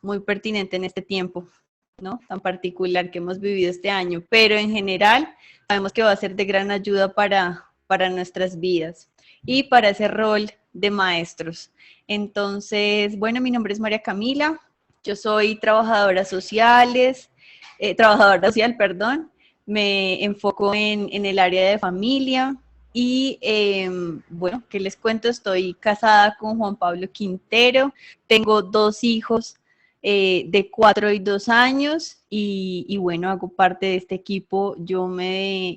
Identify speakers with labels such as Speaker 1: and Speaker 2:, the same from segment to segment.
Speaker 1: muy pertinente en este tiempo, ¿no? Tan particular que hemos vivido este año, pero en general sabemos que va a ser de gran ayuda para nuestras vidas y para ese rol de maestros. Entonces, bueno, mi nombre es María Camila, yo soy trabajadora social, perdón, me enfoco en el área de familia y bueno, ¿qué les cuento? Estoy casada con Juan Pablo Quintero, tengo 2 hijos de 4 y 2 años y bueno, hago parte de este equipo.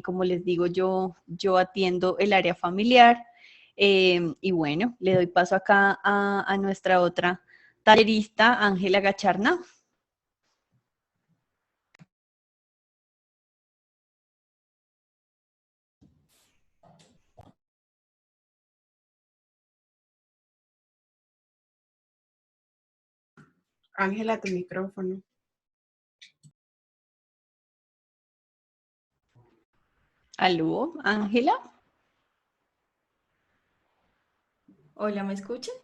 Speaker 1: Como les digo, yo atiendo el área familiar y bueno, le doy paso acá a nuestra otra tallerista, Ángela Gacharna.
Speaker 2: Ángela, tu micrófono.
Speaker 1: Aló, Ángela.
Speaker 3: Hola, ¿me escuchan?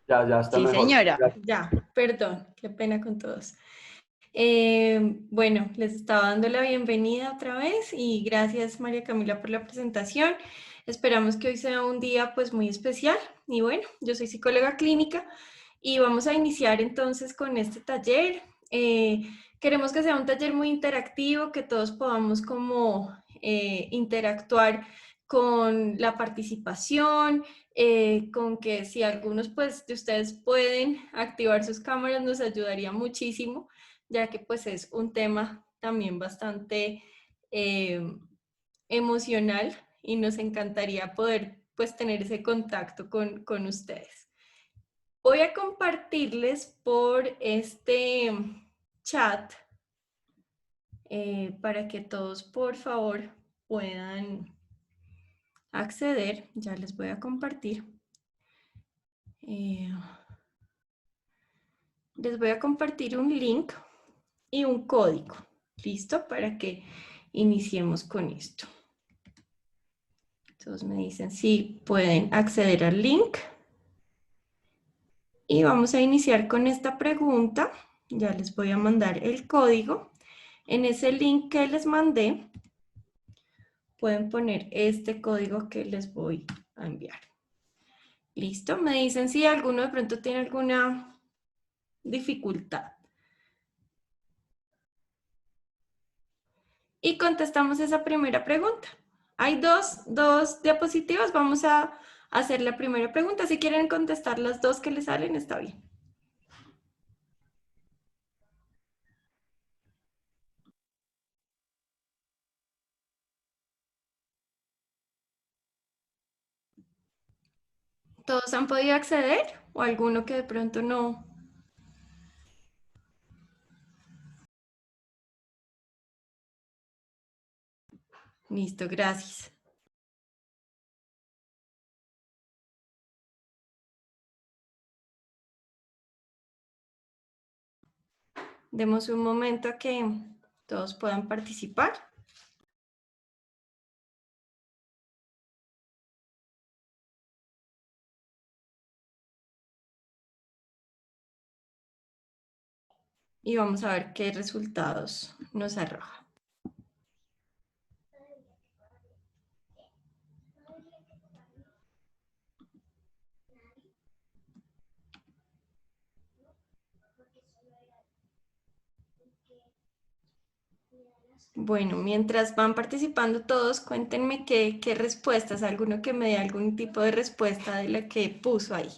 Speaker 4: Ya está
Speaker 1: Sí,
Speaker 4: mejor.
Speaker 1: señora.
Speaker 3: Ya, perdón, qué pena con todos. Bueno, les estaba dando la bienvenida otra vez y gracias María Camila por la presentación. Esperamos que hoy sea un día pues muy especial y bueno, yo soy psicóloga clínica y vamos a iniciar entonces con este taller. Queremos que sea un taller muy interactivo, que todos podamos como interactuar con la participación, con que si algunos pues de ustedes pueden activar sus cámaras nos ayudaría muchísimo, ya que pues es un tema también bastante emocional y nos encantaría poder pues tener ese contacto con ustedes. Voy a compartirles por este chat para que todos por favor puedan acceder. Ya les voy a compartir. Les voy a compartir un link y un código. ¿Listo? Para que iniciemos con esto. Todos me dicen si pueden acceder al link. Y vamos a iniciar con esta pregunta. Ya les voy a mandar el código. En ese link que les mandé, pueden poner este código que les voy a enviar. ¿Listo? Me dicen si alguno de pronto tiene alguna dificultad. Y contestamos esa primera pregunta. Hay dos diapositivas. Vamos a hacer la primera pregunta. Si quieren contestar las dos que les salen, está bien. ¿Todos han podido acceder? ¿O alguno que de pronto no? Listo, gracias. Demos un momento a que todos puedan participar. Y vamos a ver qué resultados nos arroja. Bueno, mientras van participando todos, cuéntenme qué respuestas, alguno que me dé algún tipo de respuesta de la que puso ahí.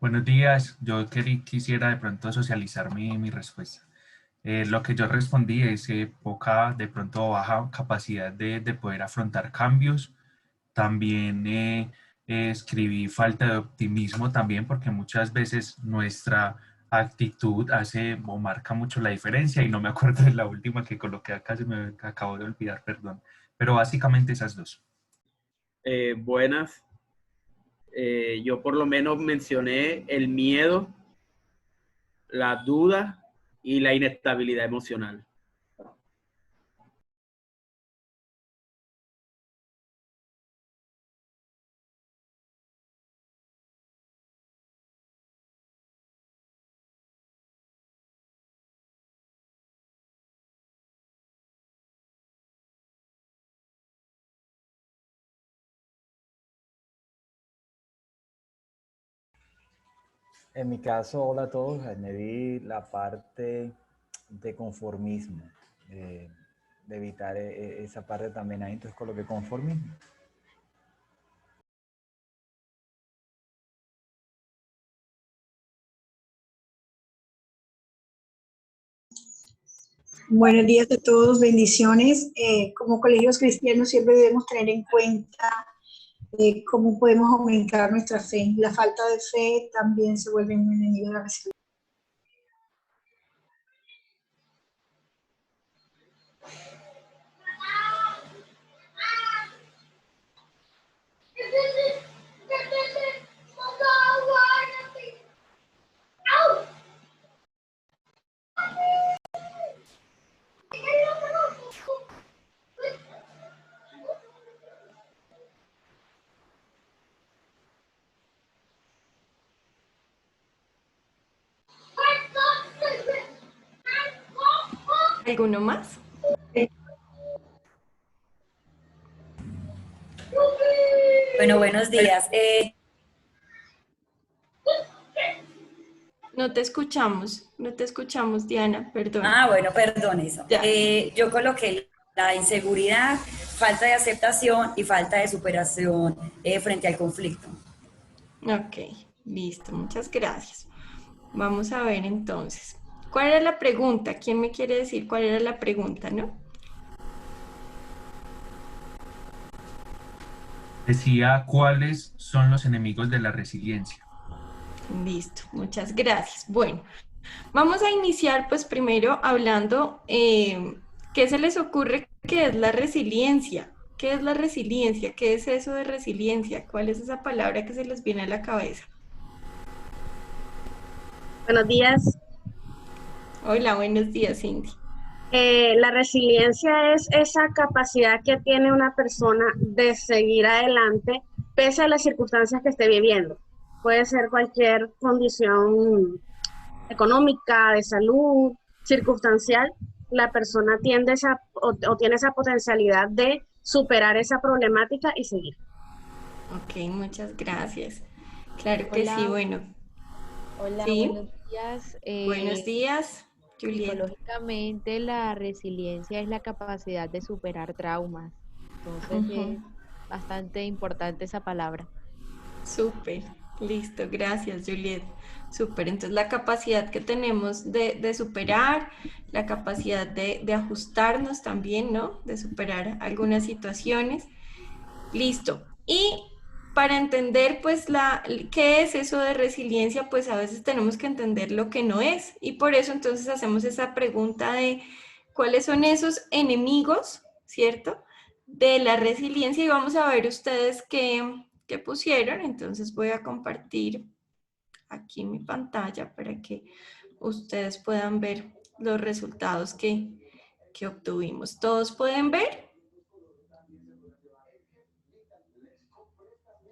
Speaker 5: Buenos días, yo quisiera de pronto socializar mi respuesta. Lo que yo respondí es poca, de pronto baja capacidad de poder afrontar cambios. También escribí falta de optimismo también porque muchas veces nuestra actitud hace o marca mucho la diferencia y no me acuerdo de la última que coloqué acá, se me acabo de olvidar, perdón. Pero básicamente esas dos.
Speaker 4: Buenas. Yo por lo menos mencioné el miedo, la duda y la inestabilidad emocional.
Speaker 6: En mi caso, hola a todos, añadí la parte de conformismo, de evitar esa parte también ahí, entonces coloqué conformismo.
Speaker 7: Buenos días a todos, bendiciones. Como colegios cristianos siempre debemos tener en cuenta cómo podemos aumentar nuestra fe. La falta de fe también se vuelve un enemigo de la resiliencia.
Speaker 3: ¿Alguno más?
Speaker 8: Bueno, buenos días.
Speaker 3: No te escuchamos, Diana, perdón.
Speaker 8: Bueno, perdón eso.
Speaker 3: Ya.
Speaker 8: Yo coloqué la inseguridad, falta de aceptación y falta de superación frente al conflicto.
Speaker 3: Ok, listo, muchas gracias. Vamos a ver entonces. ¿Cuál era la pregunta? ¿Quién me quiere decir cuál era la pregunta, no?
Speaker 5: Decía, ¿cuáles son los enemigos de la resiliencia?
Speaker 3: Listo, muchas gracias. Bueno, vamos a iniciar pues primero hablando, ¿qué se les ocurre que es la resiliencia? ¿Qué es la resiliencia? ¿Qué es eso de resiliencia? ¿Cuál es esa palabra que se les viene a la cabeza?
Speaker 9: Buenos días.
Speaker 3: Hola, buenos días, Cindy.
Speaker 9: La resiliencia es esa capacidad que tiene una persona de seguir adelante pese a las circunstancias que esté viviendo. Puede ser cualquier condición económica, de salud, circunstancial. La persona tiende o tiene esa potencialidad de superar esa problemática y seguir.
Speaker 3: Ok, muchas gracias. Claro que
Speaker 10: Hola.
Speaker 3: sí, bueno.
Speaker 10: Hola,
Speaker 3: ¿Sí?
Speaker 10: buenos días.
Speaker 3: Buenos días, Julieta.
Speaker 10: Psicológicamente, la resiliencia es la capacidad de superar traumas. Entonces, es bastante importante esa palabra.
Speaker 3: Súper, listo, gracias, Juliet. Súper, entonces la capacidad que tenemos de superar, la capacidad de ajustarnos también, ¿no? De superar algunas situaciones. Listo. Y para entender, pues, qué es eso de resiliencia, pues a veces tenemos que entender lo que no es. Y por eso entonces hacemos esa pregunta de cuáles son esos enemigos, ¿cierto? De la resiliencia y vamos a ver ustedes qué pusieron. Entonces voy a compartir aquí mi pantalla para que ustedes puedan ver los resultados que obtuvimos. ¿Todos pueden ver?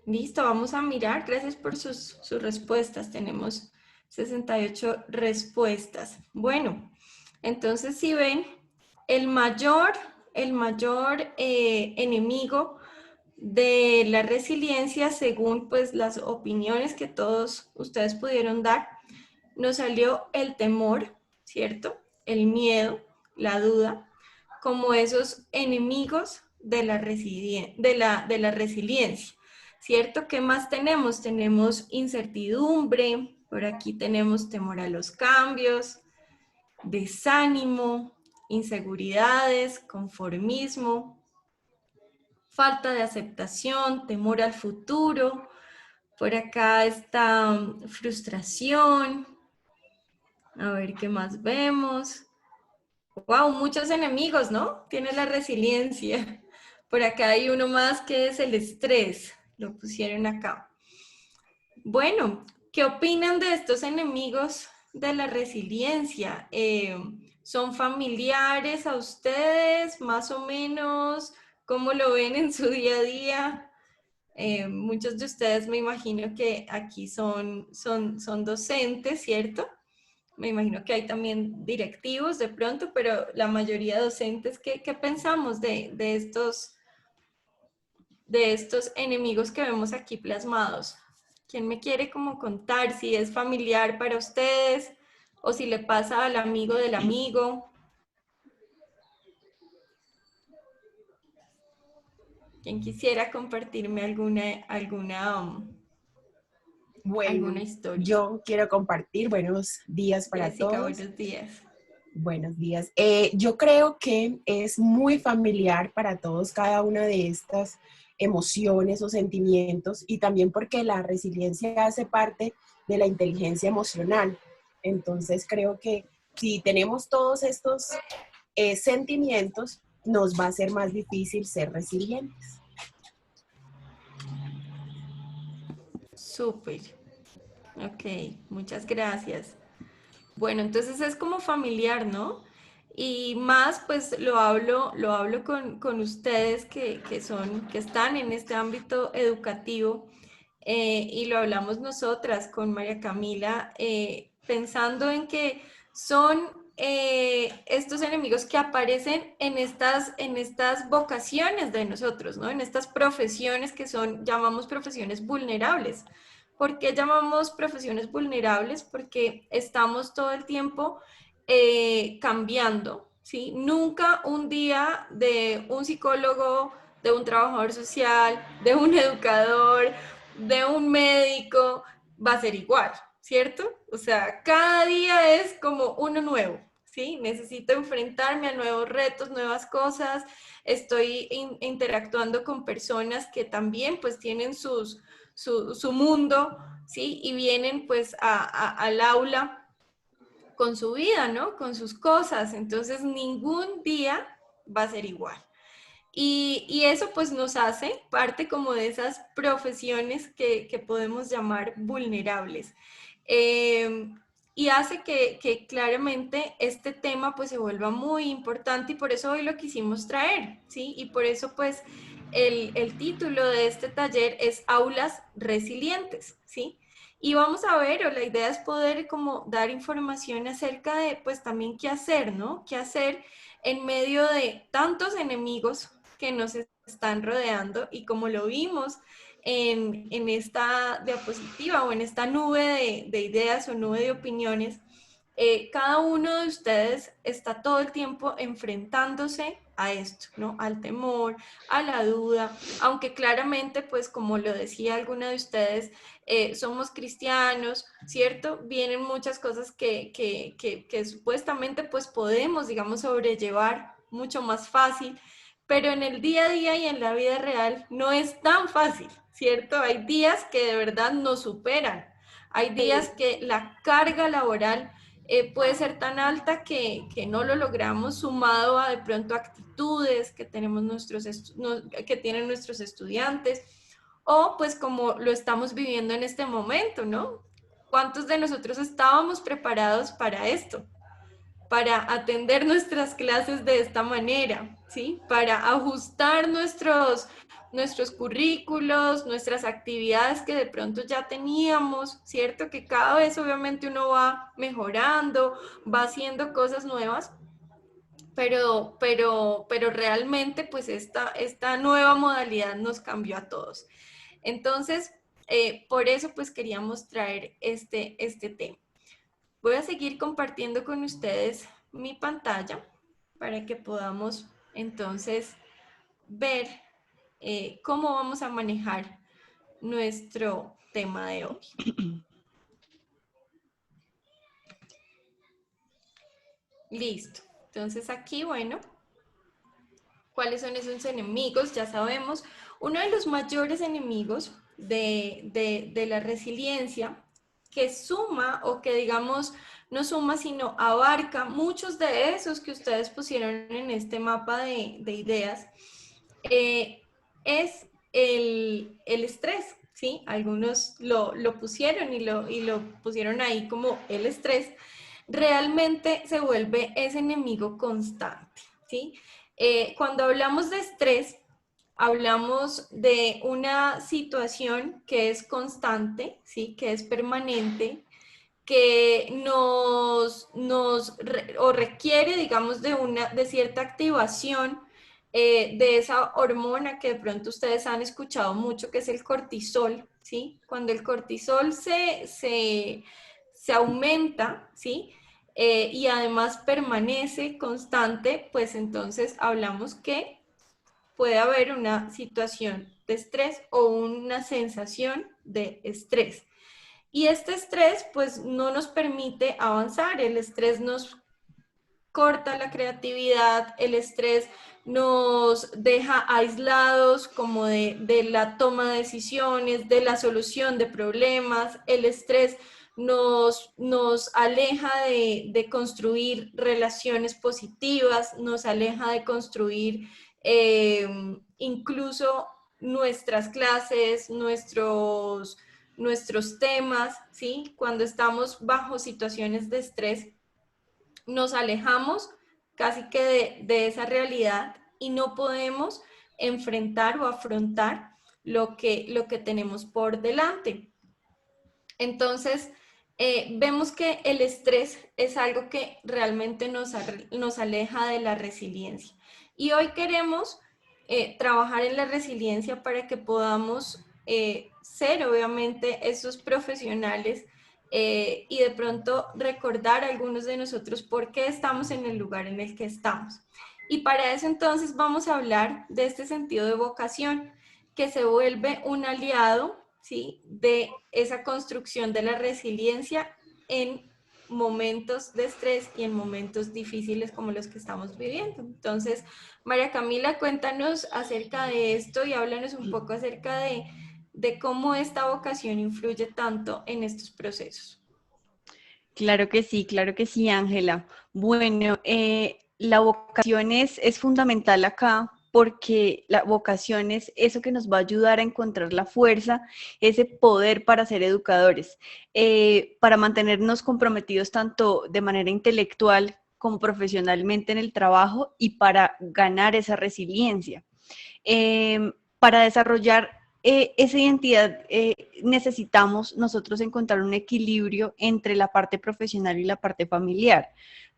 Speaker 3: Listo, vamos a mirar. Gracias por sus respuestas. Tenemos 68 respuestas. Bueno, entonces si ven, el mayor enemigo de la resiliencia, según pues las opiniones que todos ustedes pudieron dar, nos salió el temor, ¿cierto? El miedo, la duda, como esos enemigos de la resiliencia. ¿Cierto? ¿Qué más tenemos? Tenemos incertidumbre, por aquí tenemos temor a los cambios, desánimo, inseguridades, conformismo, falta de aceptación, temor al futuro. Por acá está frustración. A ver qué más vemos. Wow, muchos enemigos, ¿no? Tiene la resiliencia. Por acá hay uno más que es el estrés. Lo pusieron acá. Bueno, ¿qué opinan de estos enemigos de la resiliencia? ¿Son familiares a ustedes? Más o menos, ¿cómo lo ven en su día a día? Muchos de ustedes me imagino que aquí son docentes, ¿cierto? Me imagino que hay también directivos de pronto, pero la mayoría docentes, ¿qué pensamos de estos enemigos que vemos aquí plasmados? ¿Quién me quiere como contar si es familiar para ustedes o si le pasa al amigo del amigo? ¿Quién quisiera compartirme alguna
Speaker 2: Bueno,
Speaker 3: historia?
Speaker 2: yo quiero compartir. Buenos días para
Speaker 3: Jessica,
Speaker 2: todos.
Speaker 3: buenos días.
Speaker 2: Buenos días. Yo creo que es muy familiar para todos cada una de estas emociones o sentimientos, y también porque la resiliencia hace parte de la inteligencia emocional. Entonces creo que si tenemos todos estos sentimientos, nos va a ser más difícil ser resilientes.
Speaker 3: Súper. Ok, muchas gracias. Bueno, entonces es como familiar, ¿no? Y más, pues lo hablo con ustedes que están en este ámbito educativo, y lo hablamos nosotras con María Camila, pensando en que son estos enemigos que aparecen en estas vocaciones de nosotros, ¿no? En estas profesiones que llamamos profesiones vulnerables. ¿Por qué llamamos profesiones vulnerables? Porque estamos todo el tiempo cambiando, ¿sí? Nunca un día de un psicólogo, de un trabajador social, de un educador, de un médico, va a ser igual, ¿cierto? O sea, cada día es como uno nuevo, ¿sí? Necesito enfrentarme a nuevos retos, nuevas cosas, estoy interactuando con personas que también pues tienen su mundo, ¿sí? Y vienen pues al aula con su vida, ¿no? Con sus cosas. Entonces, ningún día va a ser igual. Y eso pues nos hace parte como de esas profesiones que podemos llamar vulnerables. Y hace que claramente este tema pues se vuelva muy importante, y por eso hoy lo quisimos traer, ¿sí? Y por eso pues el título de este taller es Aulas Resilientes, ¿sí? Y vamos a ver, o la idea es poder como dar información acerca de pues también qué hacer, ¿no? Qué hacer en medio de tantos enemigos que nos están rodeando, y como lo vimos en esta diapositiva o en esta nube de ideas o nube de opiniones, cada uno de ustedes está todo el tiempo enfrentándose a esto, ¿no? Al temor, a la duda, aunque claramente, pues como lo decía alguna de ustedes, somos cristianos, ¿cierto? Vienen muchas cosas que supuestamente pues podemos, digamos, sobrellevar mucho más fácil, pero en el día a día y en la vida real no es tan fácil, ¿cierto? Hay días que de verdad nos superan, hay días que la carga laboral puede ser tan alta que no lo logramos, sumado a de pronto actitudes que tenemos que tienen nuestros estudiantes, o pues como lo estamos viviendo en este momento, ¿no? ¿Cuántos de nosotros estábamos preparados para esto? Para atender nuestras clases de esta manera, ¿sí? Para ajustar nuestros currículos, nuestras actividades que de pronto ya teníamos, ¿cierto? Que cada vez obviamente uno va mejorando, va haciendo cosas nuevas, pero realmente pues esta nueva modalidad nos cambió a todos. Entonces, por eso pues queríamos traer este tema. Voy a seguir compartiendo con ustedes mi pantalla para que podamos entonces ver cómo vamos a manejar nuestro tema de hoy. Listo. Entonces aquí, bueno, ¿cuáles son esos enemigos? Ya sabemos, uno de los mayores enemigos de la resiliencia, que suma o que digamos no suma, sino abarca muchos de esos que ustedes pusieron en este mapa de ideas, es el estrés, ¿sí? Algunos lo pusieron y lo pusieron ahí como el estrés. Realmente se vuelve ese enemigo constante, ¿sí? Cuando hablamos de estrés, hablamos de una situación que es constante, ¿sí? Que es permanente, que o requiere, digamos, de cierta activación de esa hormona que de pronto ustedes han escuchado mucho, que es el cortisol, ¿sí? Cuando el cortisol se aumenta, ¿sí? Y además permanece constante, pues entonces hablamos que puede haber una situación de estrés o una sensación de estrés. Y este estrés pues no nos permite avanzar, el estrés nos corta la creatividad, el estrés nos deja aislados como de la toma de decisiones, de la solución de problemas, el estrés nos aleja de construir relaciones positivas, nos aleja de construir incluso nuestras clases, nuestros temas, ¿sí? Cuando estamos bajo situaciones de estrés, nos alejamos casi que de esa realidad y no podemos enfrentar o afrontar lo que tenemos por delante. Entonces, vemos que el estrés es algo que realmente nos aleja de la resiliencia. Y hoy queremos trabajar en la resiliencia para que podamos ser obviamente esos profesionales y de pronto recordar a algunos de nosotros por qué estamos en el lugar en el que estamos. Y para eso entonces vamos a hablar de este sentido de vocación, que se vuelve un aliado, ¿sí?, de esa construcción de la resiliencia en momentos de estrés y en momentos difíciles como los que estamos viviendo. Entonces, María Camila, cuéntanos acerca de esto y háblanos un poco acerca de cómo esta vocación influye tanto en estos procesos.
Speaker 1: Claro que sí, Ángela. Bueno, la vocación es fundamental acá porque la vocación es eso que nos va a ayudar a encontrar la fuerza, ese poder para ser educadores, para mantenernos comprometidos tanto de manera intelectual como profesionalmente en el trabajo y para ganar esa resiliencia. Para desarrollar esa identidad necesitamos nosotros encontrar un equilibrio entre la parte profesional y la parte familiar.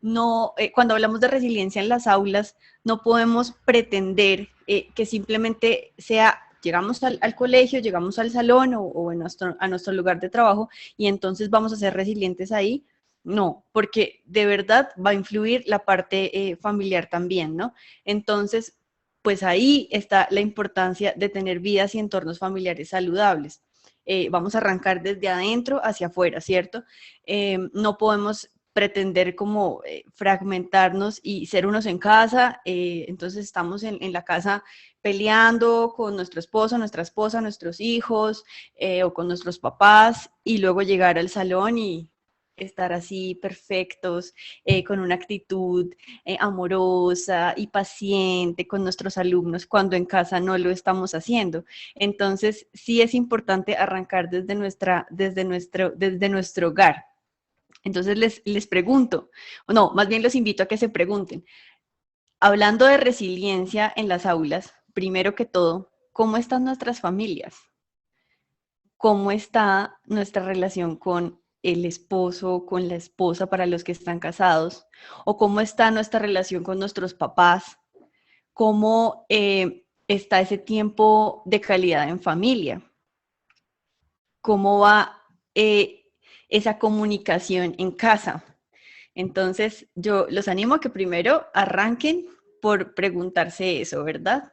Speaker 1: No, cuando hablamos de resiliencia en las aulas, no podemos pretender que simplemente sea, llegamos al colegio, llegamos al salón o a nuestro lugar de trabajo y entonces vamos a ser resilientes ahí. No, porque de verdad va a influir la parte familiar también, ¿no? Entonces, pues ahí está la importancia de tener vidas y entornos familiares saludables. Vamos a arrancar desde adentro hacia afuera, ¿cierto? No podemos pretender como fragmentarnos y ser unos en casa, entonces estamos en la casa peleando con nuestro esposo, nuestra esposa, nuestros hijos o con nuestros papás y luego llegar al salón y estar así perfectos, con una actitud amorosa y paciente con nuestros alumnos cuando en casa no lo estamos haciendo. Entonces, sí es importante arrancar desde nuestro hogar. Entonces, les pregunto, o no, más bien los invito a que se pregunten, hablando de resiliencia en las aulas, primero que todo, ¿cómo están nuestras familias? ¿Cómo está nuestra relación con el esposo, con la esposa para los que están casados? ¿O cómo está nuestra relación con nuestros papás? ¿Cómo está ese tiempo de calidad en familia? ¿Cómo va esa comunicación en casa? Entonces, yo los animo a que primero arranquen por preguntarse eso, ¿verdad?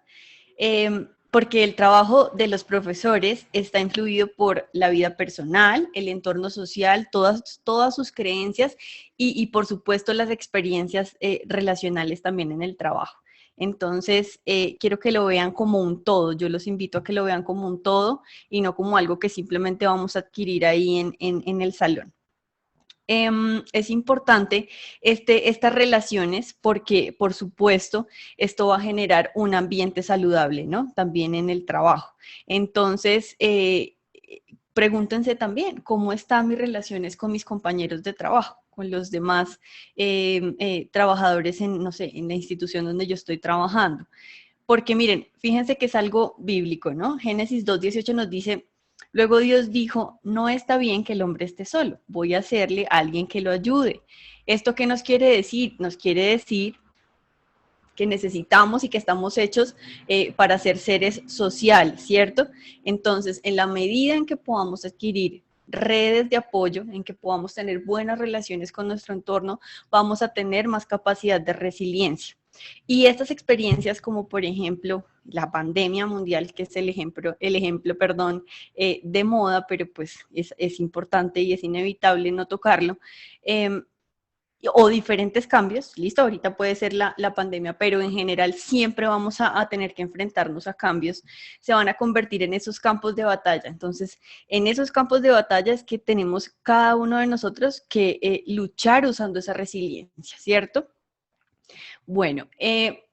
Speaker 1: Porque el trabajo de los profesores está influido por la vida personal, el entorno social, todas sus creencias y por supuesto las experiencias relacionales también en el trabajo. Entonces, quiero que lo vean como un todo. Yo los invito a que lo vean como un todo y no como algo que simplemente vamos a adquirir ahí en el salón. Es importante estas relaciones porque, por supuesto, esto va a generar un ambiente saludable, ¿no? También en el trabajo. Entonces, pregúntense también, ¿cómo están mis relaciones con mis compañeros de trabajo, con los demás trabajadores en, no sé, en la institución donde yo estoy trabajando? Porque miren, fíjense que es algo bíblico, ¿no? Génesis 2:18 nos dice: luego Dios dijo, no está bien que el hombre esté solo, voy a hacerle a alguien que lo ayude. ¿Esto qué nos quiere decir? Nos quiere decir que necesitamos y que estamos hechos para ser seres sociales, ¿cierto? Entonces, en la medida en que podamos adquirir redes de apoyo, en que podamos tener buenas relaciones con nuestro entorno, vamos a tener más capacidad de resiliencia. Y estas experiencias, como por ejemplo la pandemia mundial, que es el ejemplo, perdón, de moda, pero pues es importante y es inevitable no tocarlo, o diferentes cambios, listo, ahorita puede ser la pandemia, pero en general siempre vamos a tener que enfrentarnos a cambios, se van a convertir en esos campos de batalla. Entonces, en esos campos de batalla es que tenemos cada uno de nosotros que luchar usando esa resiliencia, ¿cierto? Bueno,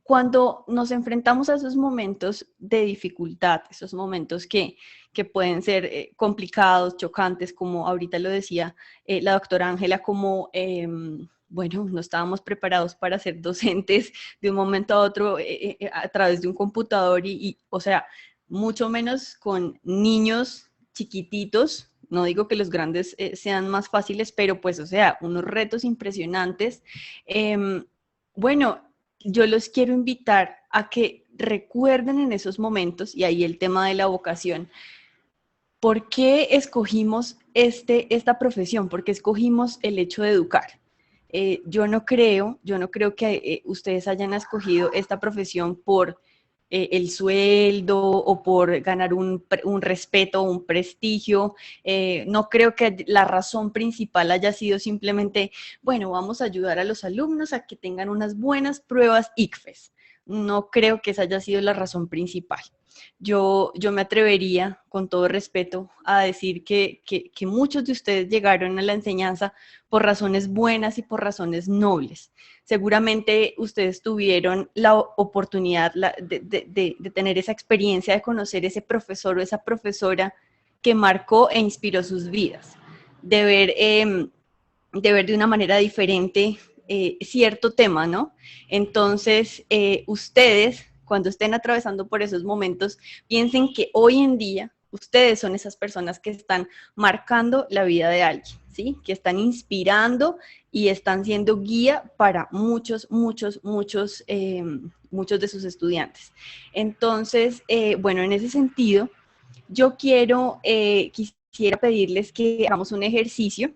Speaker 1: cuando nos enfrentamos a esos momentos de dificultad, esos momentos que pueden ser complicados, chocantes, como ahorita lo decía la doctora Ángela, como, bueno, no estábamos preparados para ser docentes de un momento a otro a través de un computador o sea, mucho menos con niños chiquititos. No digo que los grandes sean más fáciles, pero pues, o sea, unos retos impresionantes. Bueno, yo los quiero invitar a que recuerden en esos momentos, y ahí el tema de la vocación, ¿por qué escogimos esta profesión? ¿Por qué escogimos el hecho de educar? Yo no creo que ustedes hayan escogido esta profesión por el sueldo o por ganar un respeto o un prestigio. No creo que la razón principal haya sido simplemente, bueno, vamos a ayudar a los alumnos a que tengan unas buenas pruebas ICFES. No creo que esa haya sido la razón principal. Yo me atrevería, con todo respeto, a decir que muchos de ustedes llegaron a la enseñanza por razones buenas y por razones nobles. Seguramente ustedes tuvieron la oportunidad de tener esa experiencia, de conocer ese profesor o esa profesora que marcó e inspiró sus vidas, de ver de una manera diferente cierto tema, ¿no? Entonces, ustedes, cuando estén atravesando por esos momentos, piensen que hoy en día ustedes son esas personas que están marcando la vida de alguien, ¿sí? Que están inspirando y están siendo guía para muchos de sus estudiantes. Entonces, bueno, en ese sentido, yo quisiera pedirles que hagamos un ejercicio.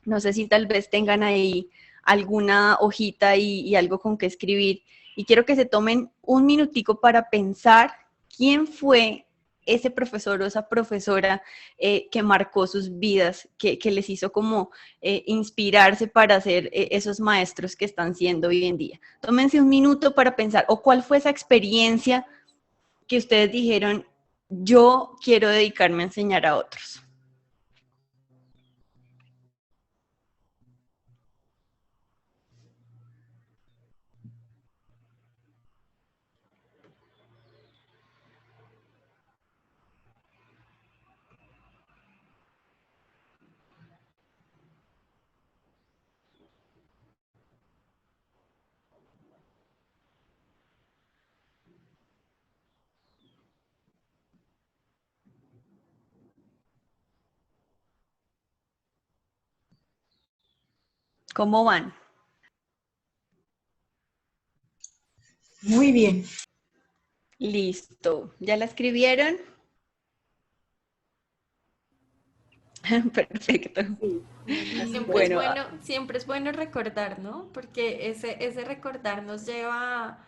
Speaker 1: No sé si tal vez tengan ahí alguna hojita y algo con que escribir. Y quiero que se tomen un minutico para pensar quién fue ese profesor o esa profesora que marcó sus vidas, que les hizo como inspirarse para ser esos maestros que están siendo hoy en día. Tómense un minuto para pensar, o cuál fue esa experiencia que ustedes dijeron, yo quiero dedicarme a enseñar a otros. ¿Cómo van?
Speaker 7: Muy bien.
Speaker 1: Listo. ¿Ya la escribieron? Perfecto. Bueno,
Speaker 3: Siempre es bueno recordar, ¿no? Porque ese recordar nos lleva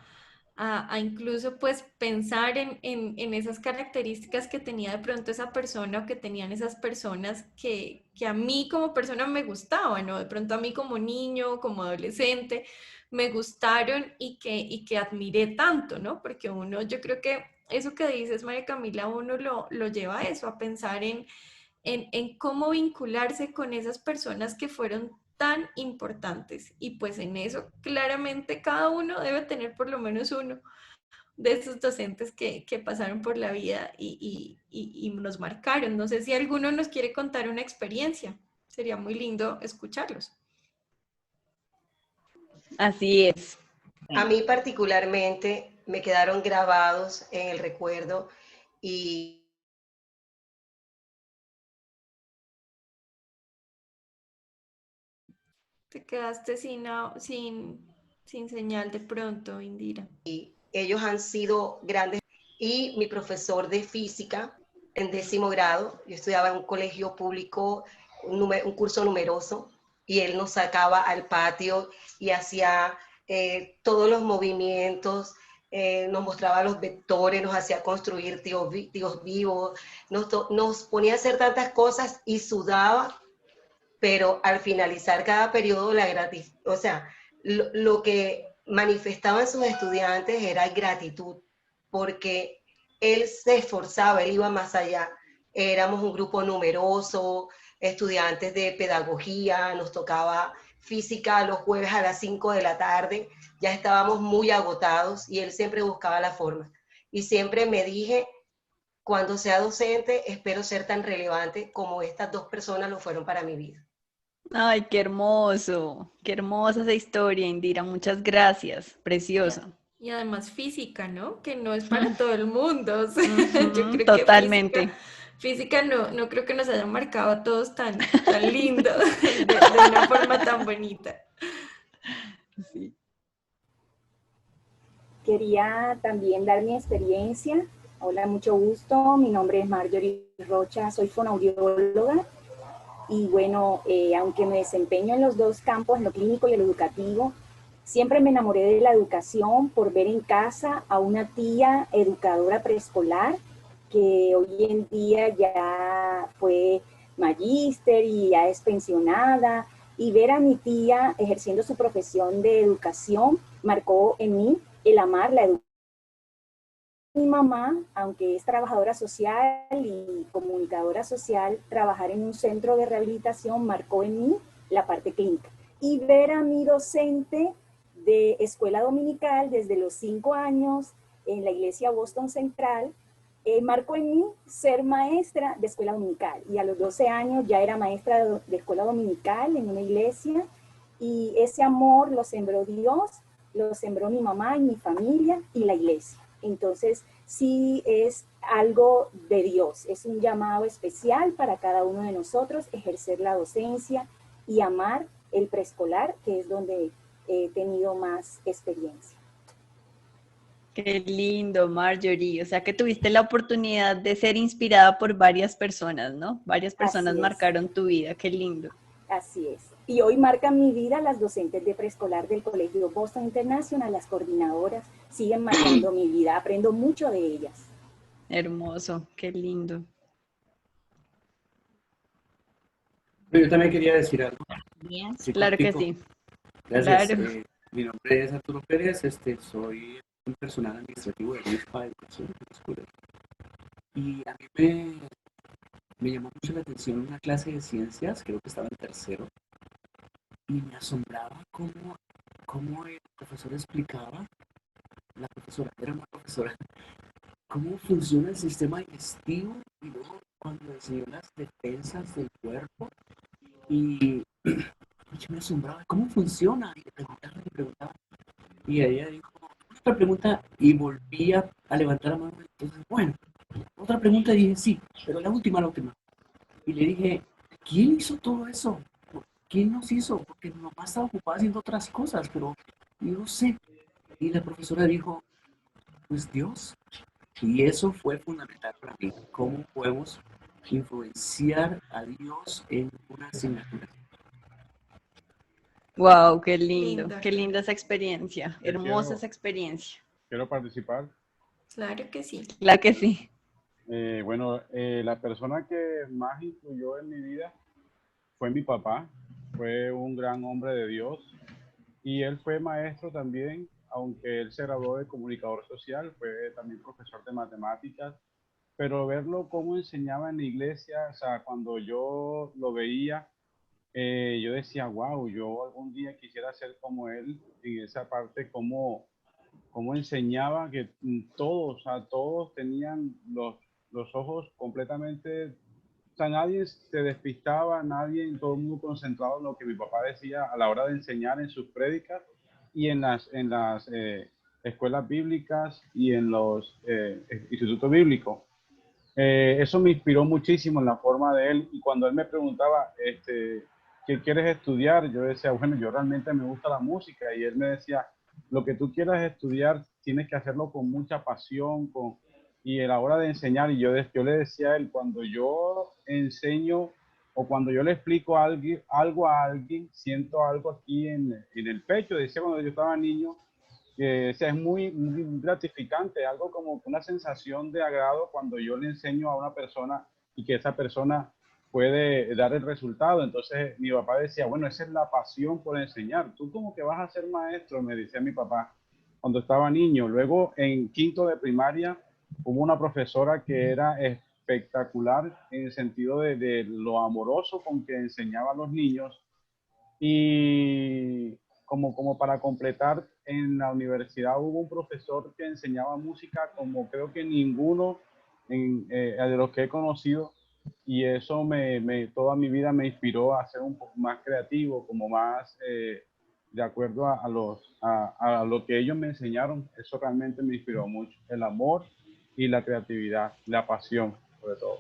Speaker 3: a incluso pues pensar en esas características que tenía de pronto esa persona o que tenían esas personas que a mí como persona me gustaban, ¿no? De pronto a mí como niño, como adolescente, me gustaron y que admiré tanto, ¿no? Porque uno, yo creo que eso que dices, María Camila, uno lo lleva a eso, a pensar en cómo vincularse con esas personas que fueron tan importantes. Y pues en eso claramente cada uno debe tener por lo menos uno de esos docentes que pasaron por la vida y nos marcaron. No sé si alguno nos quiere contar una experiencia. Sería muy lindo escucharlos.
Speaker 1: así es.
Speaker 11: A mí particularmente me quedaron grabados en el recuerdo y
Speaker 3: Te quedaste sin Sin señal de pronto, Indira.
Speaker 11: Ellos han sido grandes. Y mi profesor de física en 10º grado, yo estudiaba en un colegio público, un curso numeroso, y él nos sacaba al patio y hacía todos los movimientos, nos mostraba los vectores, nos hacía construir tíos vivos, nos ponía a hacer tantas cosas y sudaba, pero al finalizar cada periodo, o sea, lo que manifestaban sus estudiantes era gratitud, porque él se esforzaba, él iba más allá. Éramos un grupo numeroso, estudiantes de pedagogía, nos tocaba física los jueves a las 5 de la tarde, ya estábamos muy agotados y él siempre buscaba la forma. Y siempre me dije, cuando sea docente, espero ser tan relevante como estas 2 personas lo fueron para mi vida.
Speaker 1: Ay, qué hermosa esa historia, Indira, muchas gracias, preciosa.
Speaker 3: Y además física, ¿no? Que no es para todo el mundo. O sea, yo creo
Speaker 1: totalmente.
Speaker 3: Que física no creo que nos haya marcado a todos tan lindo, de una forma tan bonita.
Speaker 1: Sí.
Speaker 12: Quería también dar mi experiencia. Hola, mucho gusto. Mi nombre es Marjorie Rocha, soy fonoaudióloga. Y bueno, aunque me desempeño en los 2 campos, en lo clínico y en lo educativo, siempre me enamoré de la educación por ver en casa a una tía educadora preescolar que hoy en día ya fue magíster y ya es pensionada, y ver a mi tía ejerciendo su profesión de educación marcó en mí el amar la educación. Mi mamá, aunque es trabajadora social y comunicadora social, trabajar en un centro de rehabilitación marcó en mí la parte clínica. Y ver a mi docente de escuela dominical desde los 5 años en la iglesia Boston Central, marcó en mí ser maestra de escuela dominical. Y a los 12 años ya era maestra de escuela dominical en una iglesia, y ese amor lo sembró Dios, lo sembró mi mamá y mi familia y la iglesia. Entonces, sí es algo de Dios, es un llamado especial para cada uno de nosotros, ejercer la docencia y amar el preescolar, que es donde he tenido más experiencia.
Speaker 1: Qué lindo, Marjorie. O sea que tuviste la oportunidad de ser inspirada por varias personas, ¿no? Varias personas marcaron tu vida, qué lindo.
Speaker 12: Así es. Y hoy marcan mi vida las docentes de preescolar del Colegio Boston International, las coordinadoras, siguen marcando mi vida, aprendo mucho de ellas.
Speaker 1: Hermoso, qué lindo.
Speaker 13: Yo también quería decir algo.
Speaker 1: Bien, sí, claro que sí.
Speaker 13: Gracias.
Speaker 1: Claro.
Speaker 13: Mi nombre es Arturo Pérez, soy un personal administrativo de ISPA Educación de la escuela. Y a mí me llamó mucho la atención una clase de ciencias, creo que estaba en 3º, y me asombraba cómo el profesor explicaba, la profesora, era una profesora, cómo funciona el sistema digestivo, y luego cuando enseñó las defensas del cuerpo, y yo me asombraba, ¿cómo funciona? Y le preguntaba, y ella dijo, otra pregunta, y volvía a levantar la mano. Entonces, bueno, otra pregunta, y dije, sí, pero la última. Y le dije, ¿quién hizo todo eso? ¿Quién nos hizo? Porque mi mamá estaba ocupada haciendo otras cosas, pero yo no sé. Y la profesora dijo, pues Dios. Y eso fue fundamental para mí. ¿Cómo podemos influenciar a Dios en una asignatura?
Speaker 1: Wow, qué lindo, qué linda esa experiencia, hermosa esa experiencia.
Speaker 14: ¿Quiero participar?
Speaker 3: Claro que sí.
Speaker 1: Claro que sí.
Speaker 14: Bueno, la persona que más influyó en mi vida fue mi papá. Fue un gran hombre de Dios y él fue maestro también, aunque él se graduó de comunicador social, fue también profesor de matemáticas, pero verlo cómo enseñaba en la iglesia, o sea, cuando yo lo veía, yo decía, wow, yo algún día quisiera ser como él en esa parte, cómo enseñaba que todos, o sea, todos tenían los ojos completamente, o sea, nadie se despistaba, todo el mundo concentrado en lo que mi papá decía a la hora de enseñar en sus prédicas y en las escuelas bíblicas y en los institutos bíblicos. Eso me inspiró muchísimo en la forma de él, y cuando él me preguntaba, ¿qué quieres estudiar? Yo decía, bueno, yo realmente me gusta la música, y él me decía, lo que tú quieras estudiar, tienes que hacerlo con mucha pasión, y a la hora de enseñar, y yo le decía a él, cuando yo enseño o cuando yo le explico algo a alguien, siento algo aquí en el pecho. Decía cuando yo estaba niño, que es muy, muy gratificante, algo como una sensación de agrado cuando yo le enseño a una persona y que esa persona puede dar el resultado. Entonces mi papá decía, bueno, esa es la pasión por enseñar. Tú como que vas a ser maestro, me decía mi papá cuando estaba niño. Luego en quinto de primaria hubo una profesora que era espectacular en el sentido de lo amoroso con que enseñaba a los niños. Y como para completar, en la universidad hubo un profesor que enseñaba música como creo que ninguno de los que he conocido, y eso toda mi vida me inspiró a ser un poco más creativo, como más de acuerdo a lo que ellos me enseñaron. Eso realmente me inspiró mucho, el amor y la creatividad, la pasión sobre todo.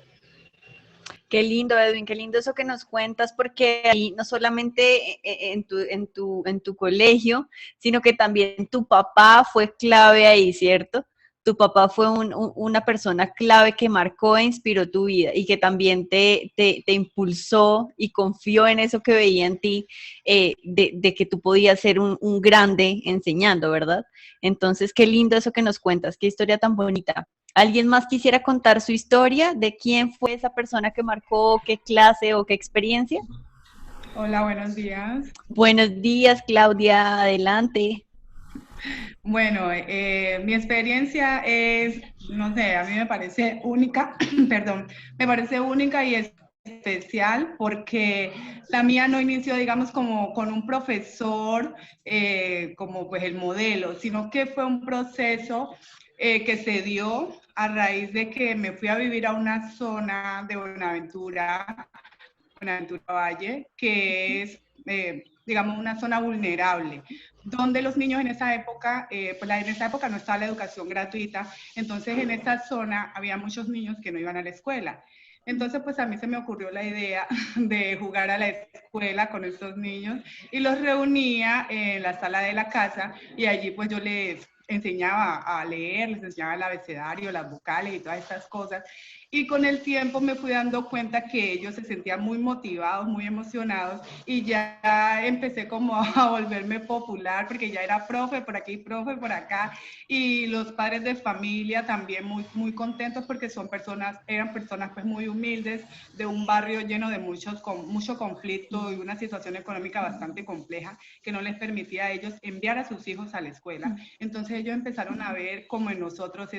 Speaker 1: Qué lindo, Edwin, qué lindo eso que nos cuentas, porque ahí no solamente en tu colegio, sino que también tu papá fue clave ahí, ¿cierto? Tu papá fue una persona clave que marcó e inspiró tu vida y que también te impulsó y confió en eso que veía en ti, de que tú podías ser un grande enseñando, ¿verdad? Entonces, qué lindo eso que nos cuentas, qué historia tan bonita. ¿Alguien más quisiera contar su historia de quién fue esa persona que marcó, qué clase o qué experiencia?
Speaker 15: Hola, buenos días.
Speaker 1: Buenos días, Claudia, adelante.
Speaker 15: Bueno, mi experiencia es, no sé, a mí me parece única, perdón, me parece única y especial porque la mía no inició, digamos, como con un profesor como pues el modelo, sino que fue un proceso que se dio a raíz de que me fui a vivir a una zona de Buenaventura Valle, que es, digamos, una zona vulnerable, donde los niños en esa época, en esa época no estaba la educación gratuita, entonces en esa zona había muchos niños que no iban a la escuela. Entonces, pues a mí se me ocurrió la idea de jugar a la escuela con estos niños y los reunía en la sala de la casa y allí pues yo les enseñaba a leer, les enseñaba el abecedario, las vocales y todas estas cosas. Y con el tiempo me fui dando cuenta que ellos se sentían muy motivados, muy emocionados y ya empecé como a volverme popular porque ya era profe por aquí, profe por acá, y los padres de familia también muy, muy contentos porque eran personas pues muy humildes de un barrio lleno de mucho conflicto y una situación económica bastante compleja que no les permitía a ellos enviar a sus hijos a la escuela. Entonces ellos empezaron a ver como en nosotros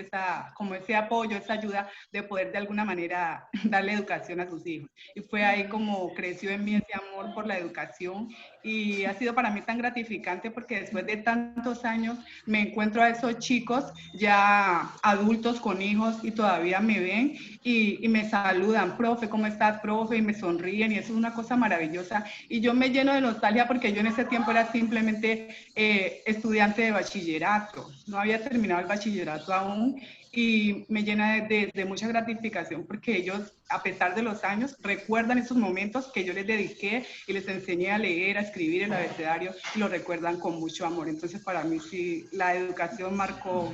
Speaker 15: como ese apoyo, esa ayuda de poder de alguna manera darle educación a sus hijos. Y fue ahí como creció en mí ese amor por la educación y ha sido para mí tan gratificante porque después de tantos años me encuentro a esos chicos ya adultos con hijos y todavía me ven y me saludan, profe, ¿cómo estás, profe? Y me sonríen y eso es una cosa maravillosa. Y yo me lleno de nostalgia porque yo en ese tiempo era simplemente estudiante de bachillerato, no había terminado el bachillerato aún y me llena de mucha gratificación porque ellos, a pesar de los años, recuerdan esos momentos que yo les dediqué y les enseñé a leer, a escribir el abecedario y lo recuerdan con mucho amor. Entonces, para mí sí, la educación marcó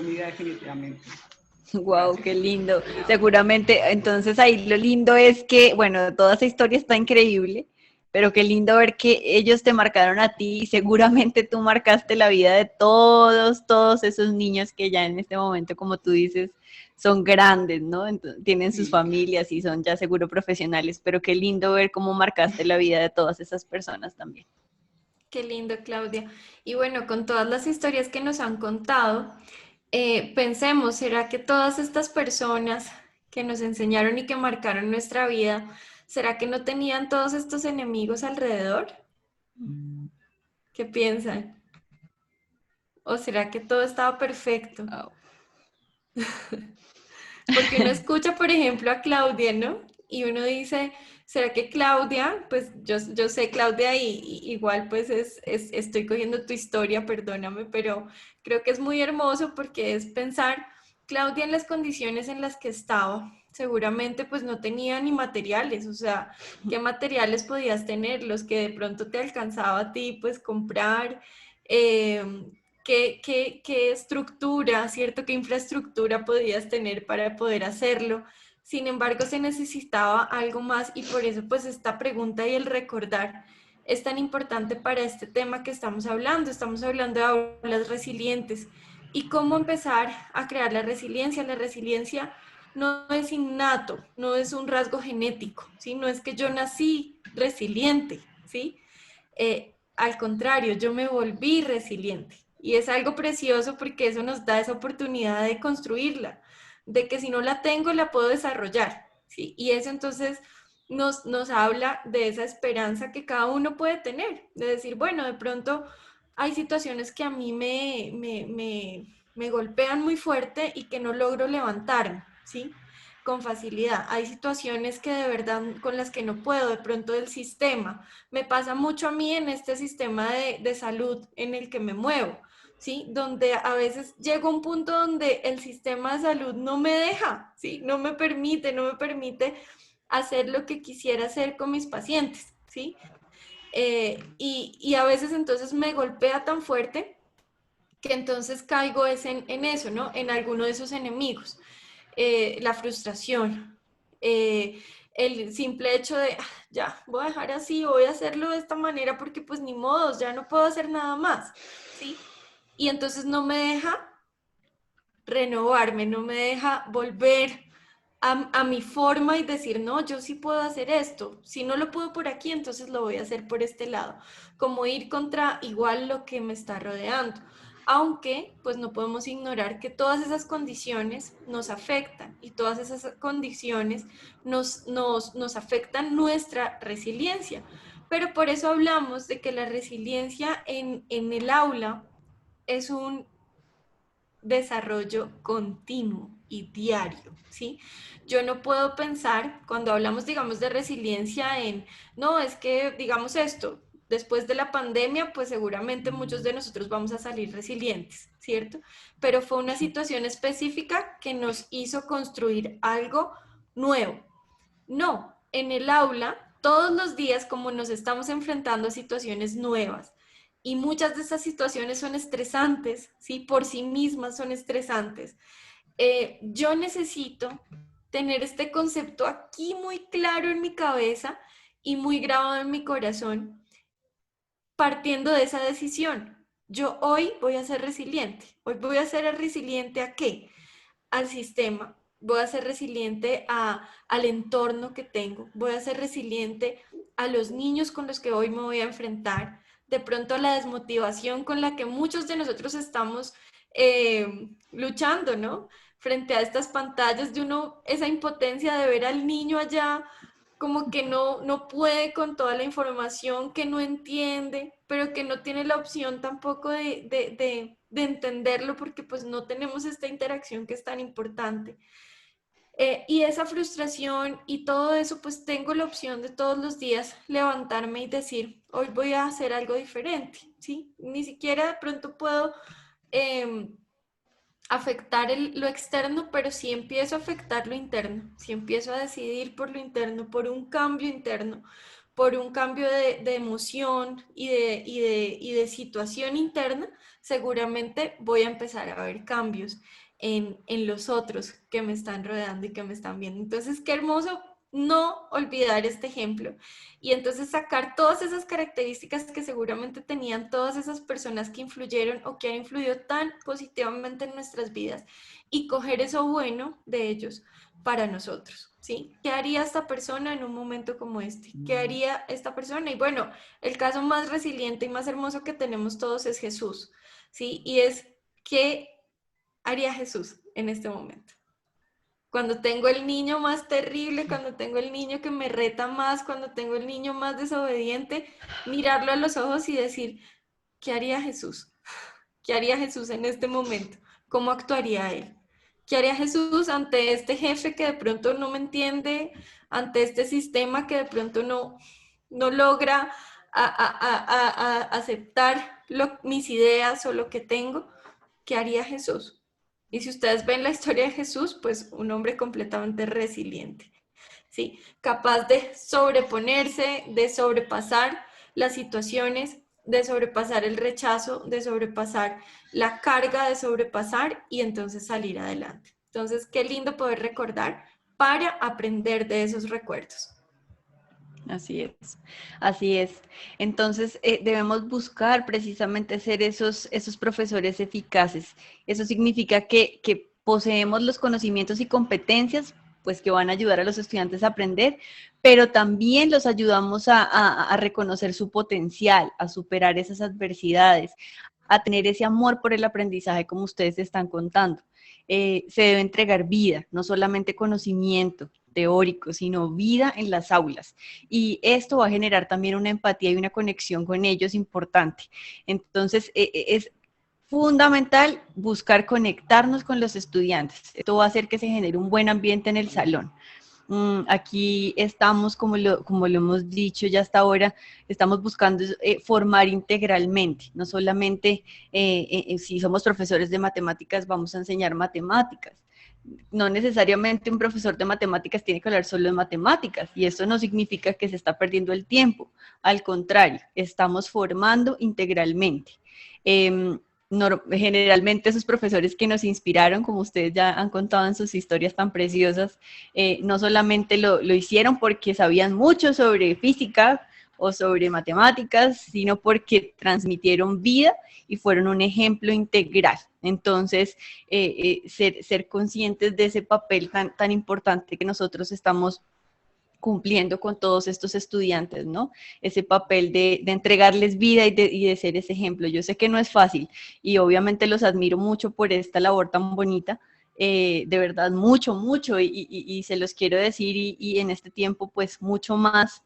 Speaker 15: mi vida definitivamente.
Speaker 1: Wow, qué lindo. Seguramente, entonces ahí lo lindo es que, bueno, toda esa historia está increíble, pero qué lindo ver que ellos te marcaron a ti y seguramente tú marcaste la vida de todos esos niños que ya en este momento, como tú dices, son grandes, ¿no? Entonces, tienen sus familias y son ya seguro profesionales, pero qué lindo ver cómo marcaste la vida de todas esas personas también.
Speaker 3: Qué lindo, Claudia. Y bueno, con todas las historias que nos han contado, pensemos, ¿será que todas estas personas que nos enseñaron y que marcaron nuestra vida, ¿será que no tenían todos estos enemigos alrededor? ¿Qué piensan? ¿O será que todo estaba perfecto? Porque uno escucha, por ejemplo, a Claudia, ¿no? Y uno dice, ¿será que Claudia? Pues yo sé, Claudia, y igual pues estoy cogiendo tu historia, perdóname, pero creo que es muy hermoso porque es pensar, Claudia en las condiciones en las que estaba, seguramente pues no tenía ni materiales, o sea, ¿qué materiales podías tener? Los que de pronto te alcanzaba a ti pues comprar, qué estructura, ¿cierto? ¿Qué infraestructura podías tener para poder hacerlo? Sin embargo, se necesitaba algo más y por eso pues esta pregunta y el recordar es tan importante para este tema que estamos hablando. Estamos hablando de aulas resilientes y cómo empezar a crear la resiliencia. La resiliencia no es innato, no es un rasgo genético, ¿sí? No es que yo nací resiliente, ¿sí? Al contrario, yo me volví resiliente y es algo precioso porque eso nos da esa oportunidad de construirla, de que si no la tengo la puedo desarrollar, ¿sí? Y eso entonces nos habla de esa esperanza que cada uno puede tener, de decir, bueno, de pronto hay situaciones que a mí me golpean muy fuerte y que no logro levantarme, ¿sí? Con facilidad. Hay situaciones que de verdad con las que no puedo, de pronto del sistema. Me pasa mucho a mí en este sistema de salud en el que me muevo, ¿sí? Donde a veces llego a un punto donde el sistema de salud no me deja, ¿sí? No me permite hacer lo que quisiera hacer con mis pacientes, ¿sí? Y a veces entonces me golpea tan fuerte que entonces caigo en eso, ¿no? En alguno de esos enemigos. La frustración, el simple hecho de, ya, voy a dejar así, voy a hacerlo de esta manera porque pues ni modos, ya no puedo hacer nada más, ¿sí? Y entonces no me deja renovarme, no me deja volver a mi forma y decir, no, yo sí puedo hacer esto, si no lo puedo por aquí, entonces lo voy a hacer por este lado, como ir contra igual lo que me está rodeando. Aunque, pues no podemos ignorar que todas esas condiciones nos afectan y todas esas condiciones nos afectan nuestra resiliencia. Pero por eso hablamos de que la resiliencia en el aula es un desarrollo continuo y diario, ¿sí? Yo no puedo pensar, cuando hablamos, digamos, de resiliencia no, es que, digamos esto, después de la pandemia, pues seguramente muchos de nosotros vamos a salir resilientes, ¿cierto? Pero fue una situación específica que nos hizo construir algo nuevo. No, en el aula, todos los días, como nos estamos enfrentando a situaciones nuevas, y muchas de esas situaciones son estresantes, ¿sí? Por sí mismas son estresantes. Yo necesito tener este concepto aquí muy claro en mi cabeza y muy grabado en mi corazón, partiendo de esa decisión. Yo hoy voy a ser resiliente. Hoy voy a ser resiliente ¿a qué? Al sistema. Voy a ser resiliente al entorno que tengo. Voy a ser resiliente a los niños con los que hoy me voy a enfrentar. De pronto a la desmotivación con la que muchos de nosotros estamos luchando, ¿no? Frente a estas pantallas de esa impotencia de ver al niño allá como que no puede con toda la información, que no entiende, pero que no tiene la opción tampoco de entenderlo porque pues no tenemos esta interacción que es tan importante. Y esa frustración y todo eso, pues tengo la opción de todos los días levantarme y decir, hoy voy a hacer algo diferente, ¿sí? Ni siquiera de pronto puedo afectar lo externo, pero sí empiezo a afectar lo interno, si empiezo a decidir por lo interno, por un cambio interno, por un cambio de emoción y de situación interna, seguramente voy a empezar a ver cambios en los otros que me están rodeando y que me están viendo. Entonces, qué hermoso no olvidar este ejemplo y entonces sacar todas esas características que seguramente tenían todas esas personas que influyeron o que han influido tan positivamente en nuestras vidas y coger eso bueno de ellos para nosotros, ¿sí? ¿Qué haría esta persona en un momento como este? ¿Qué haría esta persona? Y bueno, el caso más resiliente y más hermoso que tenemos todos es Jesús, ¿sí? Y es, ¿qué haría Jesús en este momento? Cuando tengo el niño más terrible, cuando tengo el niño que me reta más, cuando tengo el niño más desobediente, mirarlo a los ojos y decir, ¿qué haría Jesús? ¿Qué haría Jesús en este momento? ¿Cómo actuaría él? ¿Qué haría Jesús ante este jefe que de pronto no me entiende, ante este sistema que de pronto no logra aceptar mis ideas o lo que tengo? ¿Qué haría Jesús? Y si ustedes ven la historia de Jesús, pues un hombre completamente resiliente, ¿sí? Capaz de sobreponerse, de sobrepasar las situaciones de sobrepasar el rechazo, de sobrepasar la carga de sobrepasar y entonces salir adelante. Entonces, qué lindo poder recordar para aprender de esos recuerdos.
Speaker 1: Así es, así es. Entonces, debemos buscar precisamente ser esos profesores eficaces. Eso significa que poseemos los conocimientos y competencias, pues que van a ayudar a los estudiantes a aprender, pero también los ayudamos a reconocer su potencial, a superar esas adversidades, a tener ese amor por el aprendizaje como ustedes están contando. Se debe entregar vida, no solamente conocimiento teórico, sino vida en las aulas. Y esto va a generar también una empatía y una conexión con ellos importante. Entonces, es fundamental buscar conectarnos con los estudiantes. Esto va a hacer que se genere un buen ambiente en el salón. Aquí estamos, como lo hemos dicho ya hasta ahora, estamos buscando formar integralmente, no solamente si somos profesores de matemáticas vamos a enseñar matemáticas. No necesariamente un profesor de matemáticas tiene que hablar solo de matemáticas y eso no significa que se está perdiendo el tiempo, al contrario, estamos formando integralmente. Generalmente esos profesores que nos inspiraron, como ustedes ya han contado en sus historias tan preciosas, no solamente lo hicieron porque sabían mucho sobre física o sobre matemáticas, sino porque transmitieron vida y fueron un ejemplo integral. Entonces, ser conscientes de ese papel tan importante que nosotros estamos cumpliendo con todos estos estudiantes, ¿no? Ese papel de entregarles vida y de ser ese ejemplo. Yo sé que no es fácil y obviamente los admiro mucho por esta labor tan bonita, de verdad, mucho, mucho, y se los quiero decir, y en este tiempo, pues, mucho más.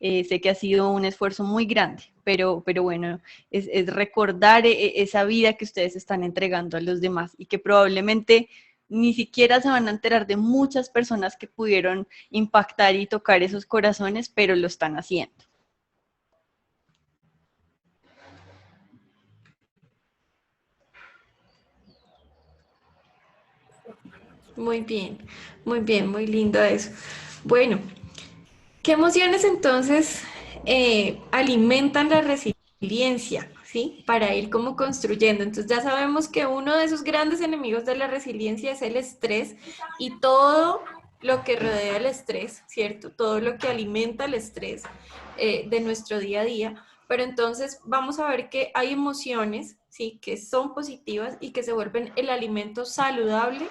Speaker 1: Sé que ha sido un esfuerzo muy grande, pero bueno, es recordar esa vida que ustedes están entregando a los demás y que probablemente ni siquiera se van a enterar de muchas personas que pudieron impactar y tocar esos corazones, pero lo están haciendo.
Speaker 3: Muy bien, muy lindo eso. Bueno, ¿qué emociones entonces alimentan la resiliencia? ¿Sí? Para ir como construyendo. Entonces ya sabemos que uno de esos grandes enemigos de la resiliencia es el estrés y todo lo que rodea el estrés, ¿cierto? Todo lo que alimenta el estrés de nuestro día a día. Pero entonces vamos a ver que hay emociones, ¿sí? Que son positivas y que se vuelven el alimento saludable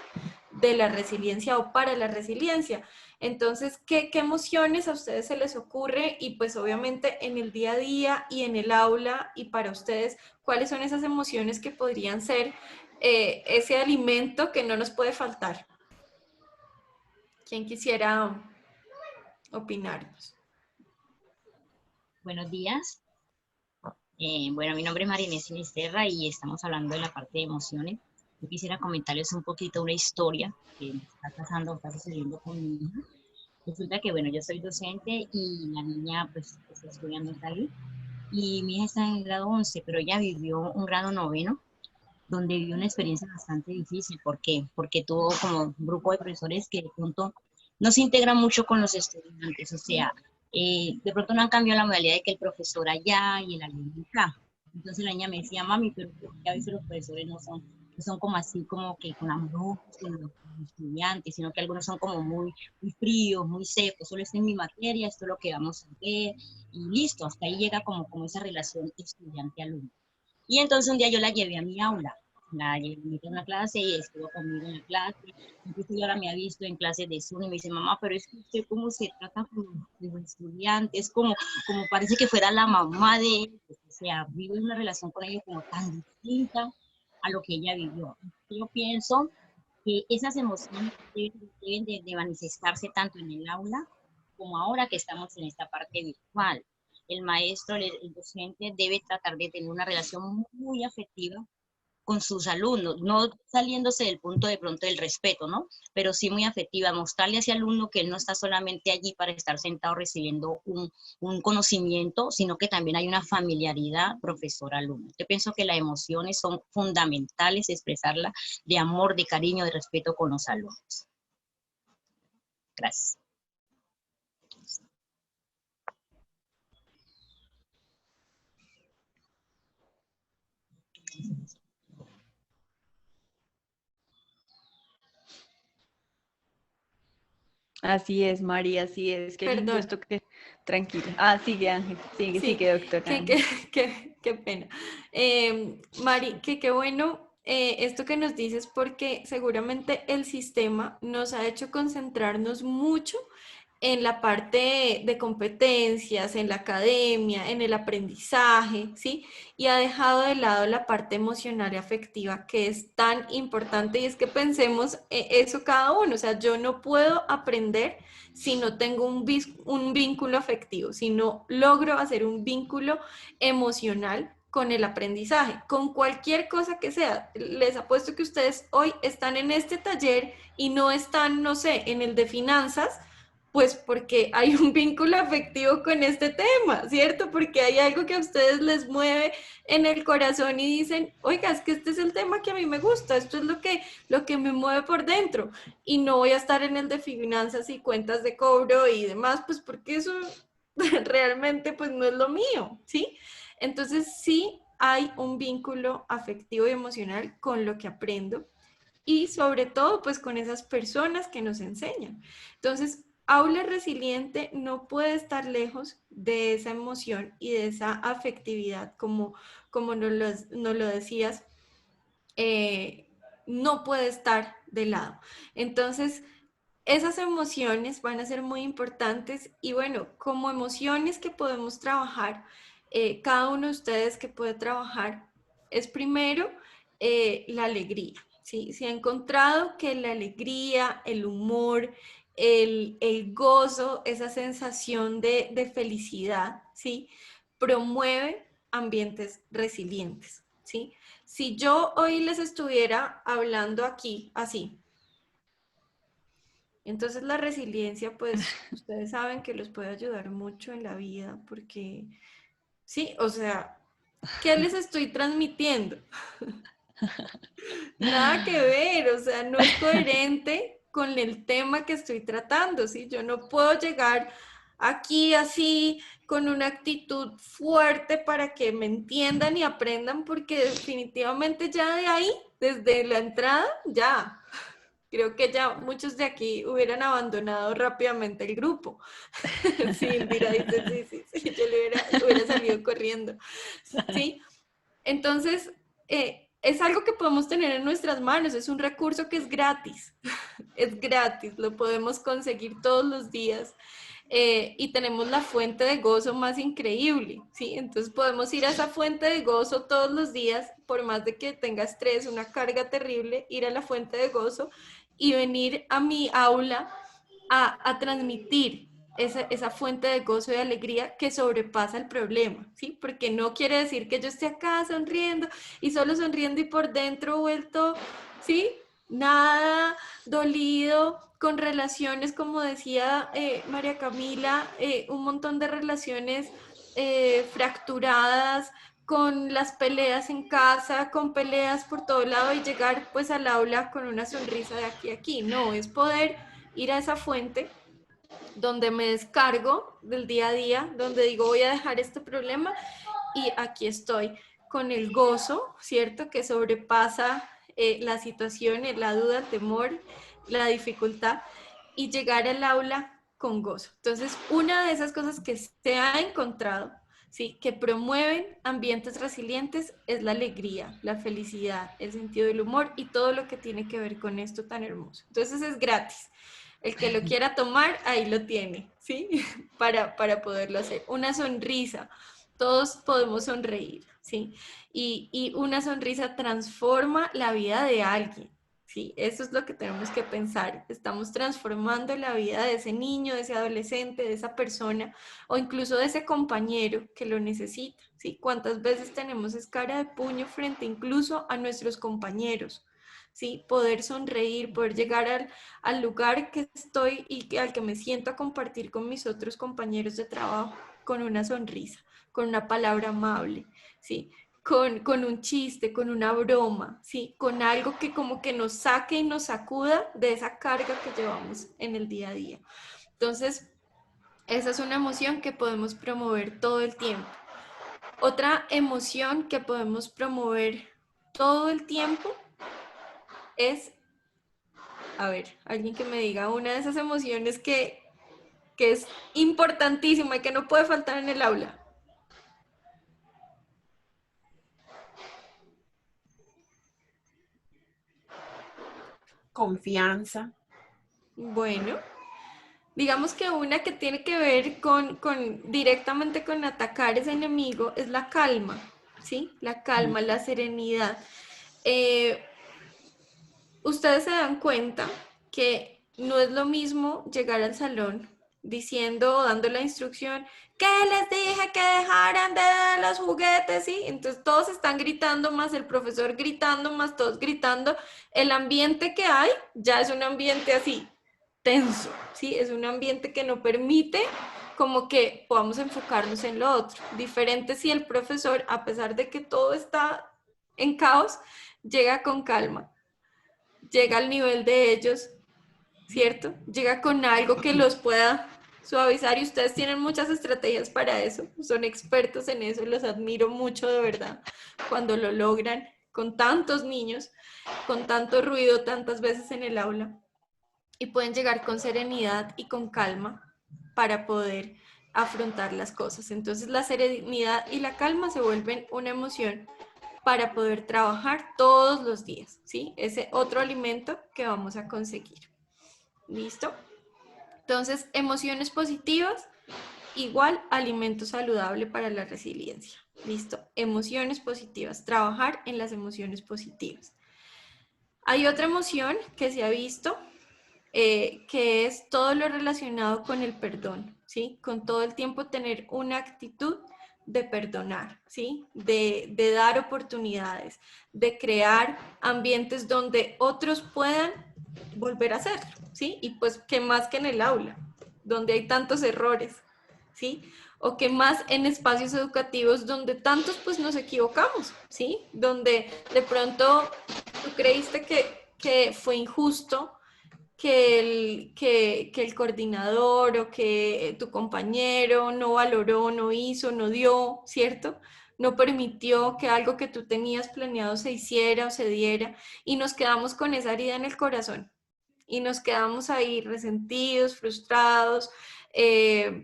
Speaker 3: de la resiliencia o para la resiliencia. Entonces, ¿qué emociones a ustedes se les ocurre? Y pues obviamente en el día a día y en el aula y para ustedes, ¿cuáles son esas emociones que podrían ser ese alimento que no nos puede faltar? ¿Quién quisiera opinarnos?
Speaker 16: Buenos días. Bueno, mi nombre es María Inés Sinisterra y estamos hablando de la parte de emociones. Yo quisiera comentarles un poquito una historia que me está sucediendo con mi hija. Resulta que, bueno, yo soy docente y la niña, pues, está estudiando en Cali. Y mi hija está en el grado 11, pero ella vivió un grado 9, donde vivió una experiencia bastante difícil. ¿Por qué? Porque tuvo como un grupo de profesores que de pronto no se integran mucho con los estudiantes. O sea, de pronto no han cambiado la modalidad de que el profesor allá y el alumno acá. Entonces la niña me decía, mami, pero a veces los profesores no son como así, como que con amor con los estudiantes, sino que algunos son como muy fríos, muy secos, solo está en mi materia, esto es lo que vamos a ver, y listo, hasta ahí llega como esa relación estudiante-alumno. Y entonces un día yo la llevé a mi aula, la llevé a una clase y estuvo conmigo en la clase. Incluso yo ahora me ha visto en clases de Zoom y me dice, mamá, pero es que usted cómo se trata con los estudiantes, como parece que fuera la mamá de ellos, o sea, vive una relación con ellos como tan distinta a lo que ella vivió. Yo pienso que esas emociones deben de manifestarse tanto en el aula como ahora que estamos en esta parte virtual. El maestro, el docente debe tratar de tener una relación muy afectiva con sus alumnos, no saliéndose del punto de pronto del respeto, ¿no? Pero sí muy afectiva, mostrarle a ese alumno que él no está solamente allí para estar sentado recibiendo un conocimiento, sino que también hay una familiaridad profesor-alumno. Yo pienso que las emociones son fundamentales, expresarla de amor, de cariño, de respeto con los alumnos. Gracias.
Speaker 1: Así es, María, así es. Qué lindo
Speaker 3: Perdón.
Speaker 1: esto que... Tranquila. Ah, sigue, Ángel. Sigue,
Speaker 3: Sí,
Speaker 1: sigue, doctora.
Speaker 3: qué pena. Mari, que qué bueno esto que nos dices, porque seguramente el sistema nos ha hecho concentrarnos mucho en la parte de competencias, en la academia, en el aprendizaje, ¿sí? Y ha dejado de lado la parte emocional y afectiva, que es tan importante, y es que pensemos eso cada uno. O sea, yo no puedo aprender si no tengo un vínculo afectivo, si no logro hacer un vínculo emocional con el aprendizaje, con cualquier cosa que sea. Les apuesto que ustedes hoy están en este taller y no están, no sé, en el de finanzas, pues porque hay un vínculo afectivo con este tema, ¿cierto? Porque hay algo que a ustedes les mueve en el corazón y dicen, oiga, es que este es el tema que a mí me gusta, esto es lo que me mueve por dentro, y no voy a estar en el de finanzas y cuentas de cobro y demás, pues porque eso realmente pues no es lo mío, ¿sí? Entonces sí hay un vínculo afectivo y emocional con lo que aprendo, y sobre todo pues con esas personas que nos enseñan. Entonces, aula resiliente no puede estar lejos de esa emoción y de esa afectividad, como nos lo decías, no puede estar de lado. Entonces, esas emociones van a ser muy importantes, y bueno, como emociones que podemos trabajar, cada uno de ustedes que puede trabajar, es primero la alegría, ¿sí? Se ha encontrado que la alegría, el humor, el gozo, esa sensación de felicidad, ¿sí? Promueve ambientes resilientes, ¿sí? Si yo hoy les estuviera hablando aquí así, entonces la resiliencia, pues ustedes saben que los puede ayudar mucho en la vida, porque sí, o sea, ¿qué les estoy transmitiendo? Nada que ver, o sea, no es coherente con el tema que estoy tratando, ¿sí? Yo no puedo llegar aquí así con una actitud fuerte para que me entiendan y aprendan, porque definitivamente ya de ahí, desde la entrada, ya. Creo que ya muchos de aquí hubieran abandonado rápidamente el grupo. Sí, Indira dice, sí, yo hubiera salido corriendo. Sí, entonces es algo que podemos tener en nuestras manos, es un recurso que es gratis, es gratis, lo podemos conseguir todos los días. Y tenemos la fuente de gozo más increíble, ¿sí? Entonces podemos ir a esa fuente de gozo todos los días, por más de que tenga estrés, una carga terrible, ir a la fuente de gozo y venir a mi aula a transmitir esa fuente de gozo y alegría que sobrepasa el problema, ¿sí? Porque no quiere decir que yo esté acá sonriendo y solo sonriendo y por dentro vuelto, ¿sí? Nada, dolido, con relaciones, como decía María Camila, un montón de relaciones fracturadas, con las peleas en casa, con peleas por todo lado, y llegar pues al aula con una sonrisa de aquí a aquí. No, es poder ir a esa fuente donde me descargo del día a día, donde digo voy a dejar este problema y aquí estoy con el gozo, ¿cierto? Que sobrepasa la situación, la duda, el temor, la dificultad, y llegar al aula con gozo. Entonces, una de esas cosas que se ha encontrado, ¿sí? Que promueven ambientes resilientes es la alegría, la felicidad, el sentido del humor y todo lo que tiene que ver con esto tan hermoso. Entonces es gratis. El que lo quiera tomar, ahí lo tiene, ¿sí? Para poderlo hacer. Una sonrisa. Todos podemos sonreír, ¿sí? Y una sonrisa transforma la vida de alguien, ¿sí? Eso es lo que tenemos que pensar. Estamos transformando la vida de ese niño, de ese adolescente, de esa persona, o incluso de ese compañero que lo necesita, ¿sí? ¿Cuántas veces tenemos escara de puño frente incluso a nuestros compañeros? ¿Sí? Poder sonreír, poder llegar al lugar que estoy y al que me siento a compartir con mis otros compañeros de trabajo con una sonrisa, con una palabra amable, ¿sí? Con un chiste, con una broma, ¿sí? Con algo que como que nos saque y nos sacuda de esa carga que llevamos en el día a día. Entonces, esa es una emoción que podemos promover todo el tiempo. Otra emoción que podemos promover todo el tiempo es A ver, alguien que me diga una de esas emociones que es importantísima y que no puede faltar en el aula.
Speaker 2: Confianza.
Speaker 3: Bueno, digamos que una que tiene que ver directamente con atacar ese enemigo es la calma, ¿sí? La calma, la serenidad. Ustedes se dan cuenta que no es lo mismo llegar al salón diciendo o dando la instrucción que les dije que dejaran de dar los juguetes, ¿sí? Entonces todos están gritando, más el profesor gritando, más todos gritando. El ambiente que hay ya es un ambiente así, tenso, ¿sí? Es un ambiente que no permite como que podamos enfocarnos en lo otro. Diferente si el profesor, a pesar de que todo está en caos, llega con calma, llega al nivel de ellos, ¿cierto? Llega con algo que los pueda suavizar y ustedes tienen muchas estrategias para eso, son expertos en eso, los admiro mucho de verdad cuando lo logran con tantos niños, con tanto ruido tantas veces en el aula y pueden llegar con serenidad y con calma para poder afrontar las cosas. Entonces la serenidad y la calma se vuelven una emoción para poder trabajar todos los días, ¿sí? Ese otro alimento que vamos a conseguir. ¿Listo? Entonces, emociones positivas igual alimento saludable para la resiliencia. ¿Listo? Emociones positivas, trabajar en las emociones positivas. Hay otra emoción que se ha visto, que es todo lo relacionado con el perdón, ¿sí? Con todo el tiempo tener una actitud de perdonar, ¿sí? De dar oportunidades, de crear ambientes donde otros puedan volver a hacerlo, ¿sí? Y pues, ¿qué más que en el aula, donde hay tantos errores, ¿sí? O que más en espacios educativos donde tantos pues nos equivocamos, ¿sí? Donde de pronto tú creíste que fue injusto que el coordinador o que tu compañero no valoró, no hizo, no dio, ¿cierto? No permitió que algo que tú tenías planeado se hiciera o se diera y nos quedamos con esa herida en el corazón y nos quedamos ahí resentidos, frustrados,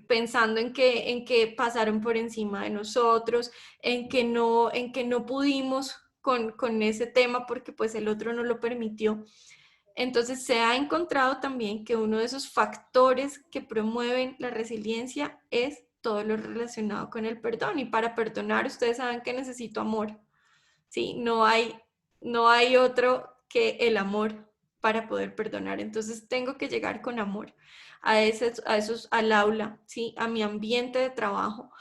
Speaker 3: pensando en que pasaron por encima de nosotros, en que no pudimos con ese tema porque pues el otro no lo permitió. Entonces se ha encontrado también que uno de esos factores que promueven la resiliencia es todo lo relacionado con el perdón. Y para perdonar, ustedes saben que necesito amor, ¿sí? No hay otro que el amor para poder perdonar. Entonces tengo que llegar con amor al aula, ¿sí? A mi ambiente de trabajo,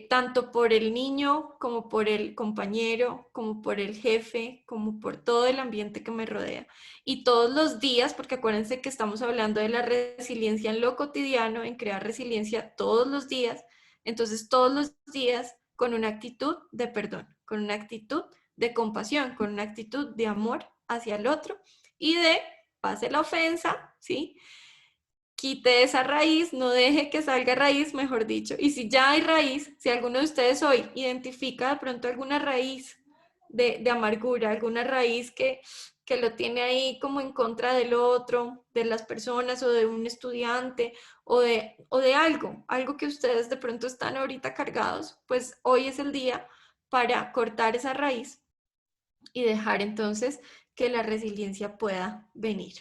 Speaker 3: tanto por el niño como por el compañero, como por el jefe, como por todo el ambiente que me rodea. Y todos los días, porque acuérdense que estamos hablando de la resiliencia en lo cotidiano, en crear resiliencia todos los días, entonces todos los días con una actitud de perdón, con una actitud de compasión, con una actitud de amor hacia el otro y de pase la ofensa, ¿sí? Quite esa raíz, no deje que salga raíz, mejor dicho. Y si ya hay raíz, si alguno de ustedes hoy identifica de pronto alguna raíz de amargura, alguna raíz que lo tiene ahí como en contra del otro, de las personas o de un estudiante o de algo que ustedes de pronto están ahorita cargados, pues hoy es el día para cortar esa raíz y dejar entonces que la resiliencia pueda venir.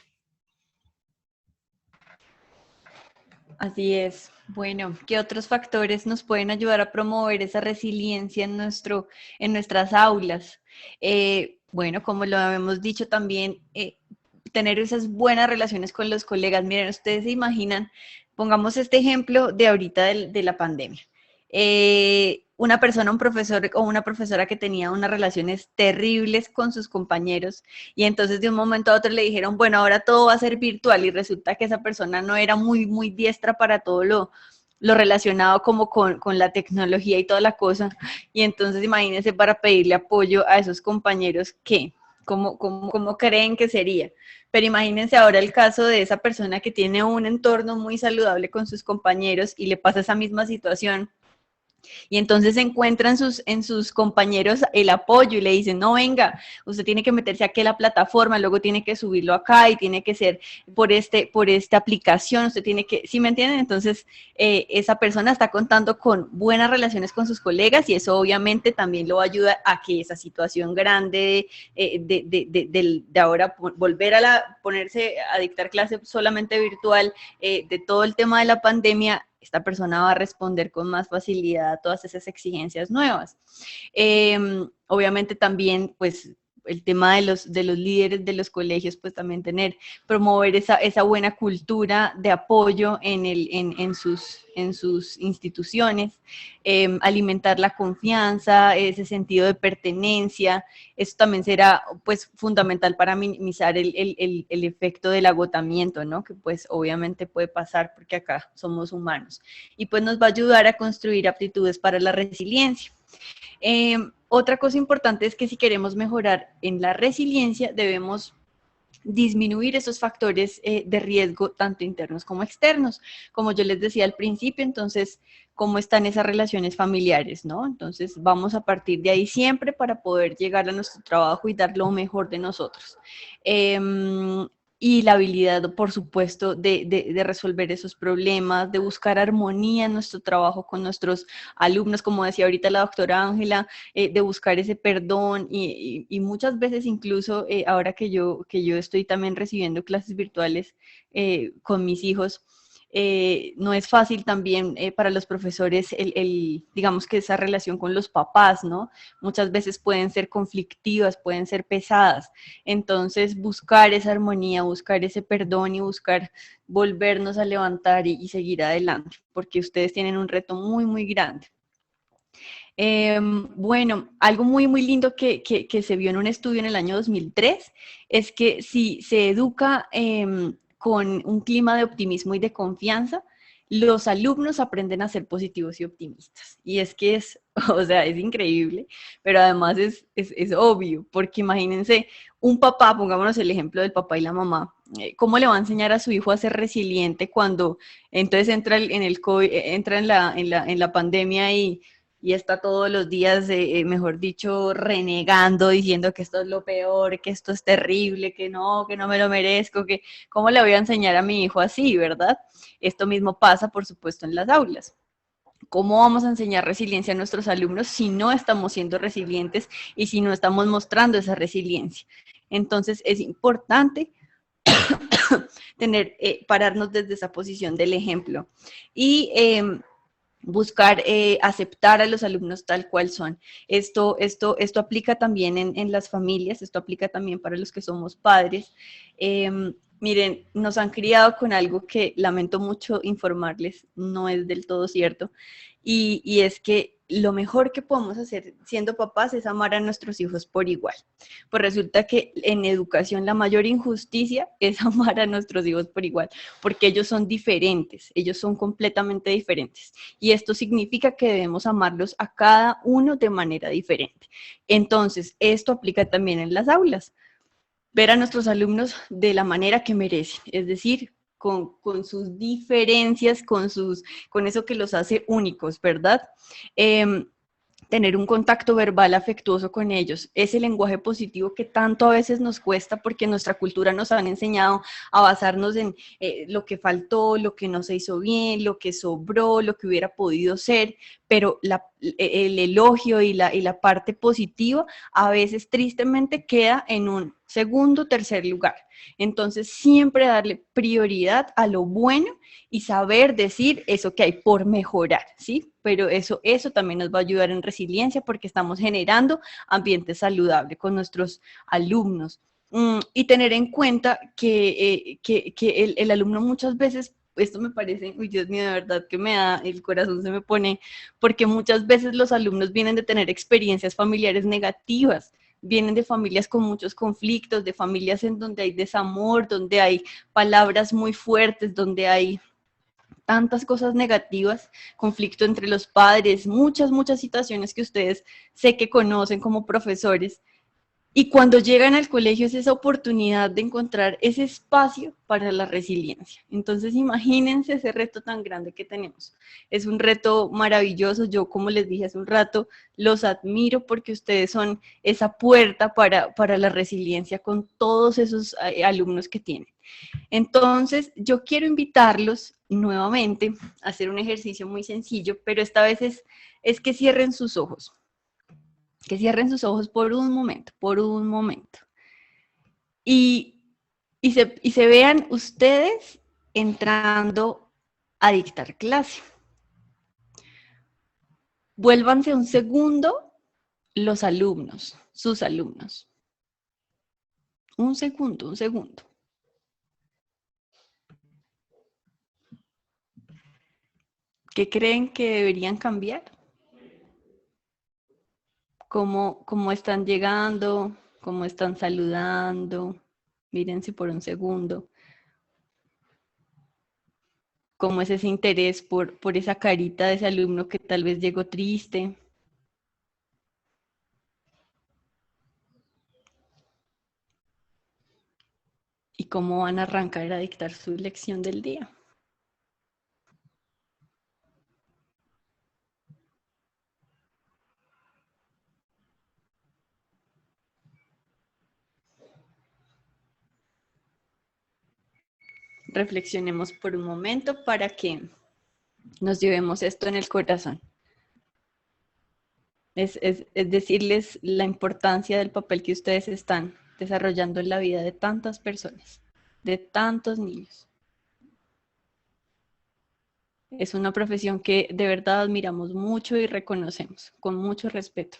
Speaker 1: Así es. Bueno, ¿qué otros factores nos pueden ayudar a promover esa resiliencia en nuestras aulas? Bueno, como lo habíamos dicho también, tener esas buenas relaciones con los colegas. Miren, ustedes se imaginan, pongamos este ejemplo de ahorita de la pandemia. Una persona, un profesor o una profesora que tenía unas relaciones terribles con sus compañeros y entonces de un momento a otro le dijeron, bueno, ahora todo va a ser virtual y resulta que esa persona no era muy diestra para todo lo relacionado como con la tecnología y toda la cosa. Y entonces imagínense para pedirle apoyo a esos compañeros, ¿cómo creen que sería? Pero imagínense ahora el caso de esa persona que tiene un entorno muy saludable con sus compañeros y le pasa esa misma situación. Y entonces encuentran en sus compañeros el apoyo y le dicen, no, venga, usted tiene que meterse aquí a la plataforma, luego tiene que subirlo acá y tiene que ser por esta aplicación, usted tiene que, ¿sí me entienden? Entonces, esa persona está contando con buenas relaciones con sus colegas y eso obviamente también lo ayuda a que esa situación grande de ahora volver a ponerse a dictar clase solamente virtual, de todo el tema de la pandemia, esta persona va a responder con más facilidad a todas esas exigencias nuevas. Obviamente también, pues, el tema de los líderes de los colegios, pues también promover esa buena cultura de apoyo en sus instituciones, alimentar la confianza, ese sentido de pertenencia. Eso también será, pues, fundamental para minimizar el efecto del agotamiento, ¿no? Que pues obviamente puede pasar porque acá somos humanos. Y pues nos va a ayudar a construir aptitudes para la resiliencia. Otra cosa importante es que si queremos mejorar en la resiliencia, debemos disminuir esos factores de riesgo, tanto internos como externos. Como yo les decía al principio, entonces, ¿cómo están esas relaciones familiares, no? Entonces, vamos a partir de ahí siempre para poder llegar a nuestro trabajo y dar lo mejor de nosotros. Y la habilidad, por supuesto, de resolver esos problemas, de buscar armonía en nuestro trabajo con nuestros alumnos, como decía ahorita la doctora Ángela, de buscar ese perdón y muchas veces incluso ahora que yo estoy también recibiendo clases virtuales con mis hijos, no es fácil también para los profesores digamos que esa relación con los papás, ¿no? Muchas veces pueden ser conflictivas, pueden ser pesadas. Entonces, buscar esa armonía, buscar ese perdón y buscar volvernos a levantar y seguir adelante, porque ustedes tienen un reto muy, muy grande. Bueno, algo muy, muy lindo que se vio en un estudio en el año 2003 es que si se educa con un clima de optimismo y de confianza, los alumnos aprenden a ser positivos y optimistas. Y es que o sea, es increíble, pero además es obvio, porque imagínense un papá, pongámonos el ejemplo del papá y la mamá, ¿cómo le va a enseñar a su hijo a ser resiliente cuando entonces entra en la pandemia y está todos los días, mejor dicho, renegando, diciendo que esto es lo peor, que esto es terrible, que no me lo merezco, que cómo le voy a enseñar a mi hijo así, ¿verdad? Esto mismo pasa, por supuesto, en las aulas. ¿Cómo vamos a enseñar resiliencia a nuestros alumnos si no estamos siendo resilientes y si no estamos mostrando esa resiliencia? Entonces, es importante pararnos desde esa posición del ejemplo. Y buscar aceptar a los alumnos tal cual son. Esto aplica también en las familias, esto aplica también para los que somos padres. Miren, nos han criado con algo que lamento mucho informarles, no es del todo cierto, y es que lo mejor que podemos hacer siendo papás es amar a nuestros hijos por igual. Pues resulta que en educación la mayor injusticia es amar a nuestros hijos por igual, porque ellos son diferentes, ellos son completamente diferentes. Y esto significa que debemos amarlos a cada uno de manera diferente. Entonces, esto aplica también en las aulas. Ver a nuestros alumnos de la manera que merecen, es decir, con sus diferencias, con eso que los hace únicos, ¿verdad? Tener un contacto verbal afectuoso con ellos, ese lenguaje positivo que tanto a veces nos cuesta porque nuestra cultura nos han enseñado a basarnos en lo que faltó, lo que no se hizo bien, lo que sobró, lo que hubiera podido ser, pero el elogio y la parte positiva a veces tristemente queda en un segundo, tercer lugar. Entonces, siempre darle prioridad a lo bueno y saber decir eso que hay por mejorar, ¿sí? Pero eso también nos va a ayudar en resiliencia porque estamos generando ambiente saludable con nuestros alumnos. Y tener en cuenta que el alumno muchas veces, esto me parece, uy, Dios mío, de verdad que el corazón se me pone, porque muchas veces los alumnos vienen de tener experiencias familiares negativas, vienen de familias con muchos conflictos, de familias en donde hay desamor, donde hay palabras muy fuertes, donde hay tantas cosas negativas, conflicto entre los padres, muchas situaciones que ustedes sé que conocen como profesores. Y cuando llegan al colegio es esa oportunidad de encontrar ese espacio para la resiliencia. Entonces imagínense ese reto tan grande que tenemos. Es un reto maravilloso. Yo, como les dije hace un rato, los admiro porque ustedes son esa puerta para la resiliencia con todos esos alumnos que tienen. Entonces yo quiero invitarlos nuevamente a hacer un ejercicio muy sencillo, pero esta vez es que cierren sus ojos. Que cierren sus ojos por un momento. Y se vean ustedes entrando a dictar clase. Vuélvanse un segundo los alumnos, sus alumnos. Un segundo. ¿Qué creen que deberían cambiar? ¿Cómo están llegando? ¿Cómo están saludando? Mírense por un segundo. ¿Cómo es ese interés por esa carita de ese alumno que tal vez llegó triste? ¿Y cómo van a arrancar a dictar su lección del día? Reflexionemos por un momento para que nos llevemos esto en el corazón. Es decirles la importancia del papel que ustedes están desarrollando en la vida de tantas personas, de tantos niños. Es una profesión que de verdad admiramos mucho y reconocemos con mucho respeto.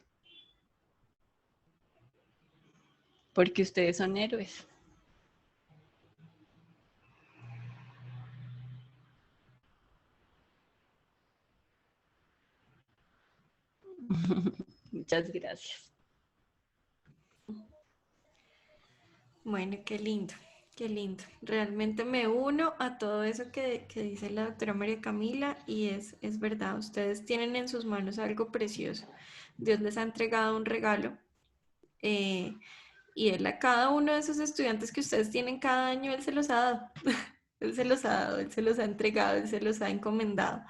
Speaker 1: Porque ustedes son héroes. Muchas gracias.
Speaker 3: Bueno, qué lindo, qué lindo. Realmente me uno a todo eso que dice la doctora María Camila y es verdad, ustedes tienen en sus manos algo precioso. Dios les ha entregado un regalo y Él a cada uno de esos estudiantes que ustedes tienen cada año, Él se los ha dado. Él se los ha dado, Él se los ha entregado, Él se los ha encomendado.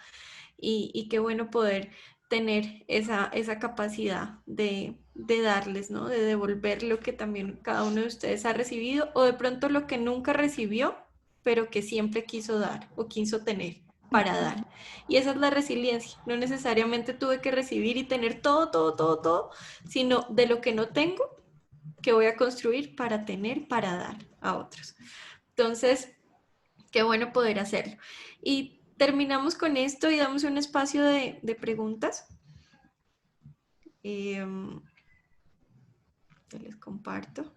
Speaker 3: Y qué bueno poder tener esa capacidad de darles, ¿no? De devolver lo que también cada uno de ustedes ha recibido o de pronto lo que nunca recibió, pero que siempre quiso dar o quiso tener para dar. Y esa es la resiliencia. No necesariamente tuve que recibir y tener todo, sino de lo que no tengo, que voy a construir para tener, para dar a otros. Entonces, qué bueno poder hacerlo. Y terminamos con esto y damos un espacio de preguntas. Yo les comparto.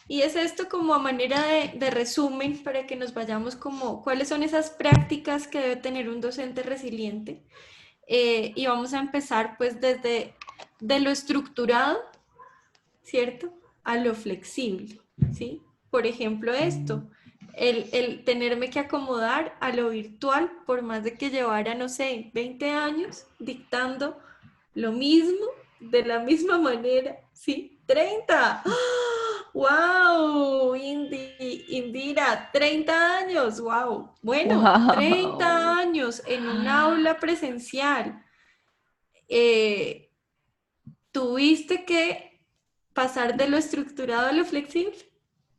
Speaker 3: Y es esto como a manera de resumen para que nos vayamos como cuáles son esas prácticas que debe tener un docente resiliente. Y vamos a empezar pues desde de lo estructurado, ¿cierto? A lo flexible, ¿sí? Por ejemplo, esto. El tenerme que acomodar a lo virtual, por más de que llevara, no sé, 20 años dictando lo mismo, de la misma manera, ¿sí? 30. ¡Wow! Indira, 30 años, wow. Bueno,
Speaker 1: Wow.
Speaker 3: 30 años en un aula presencial. Tuviste que pasar de lo estructurado a lo flexible,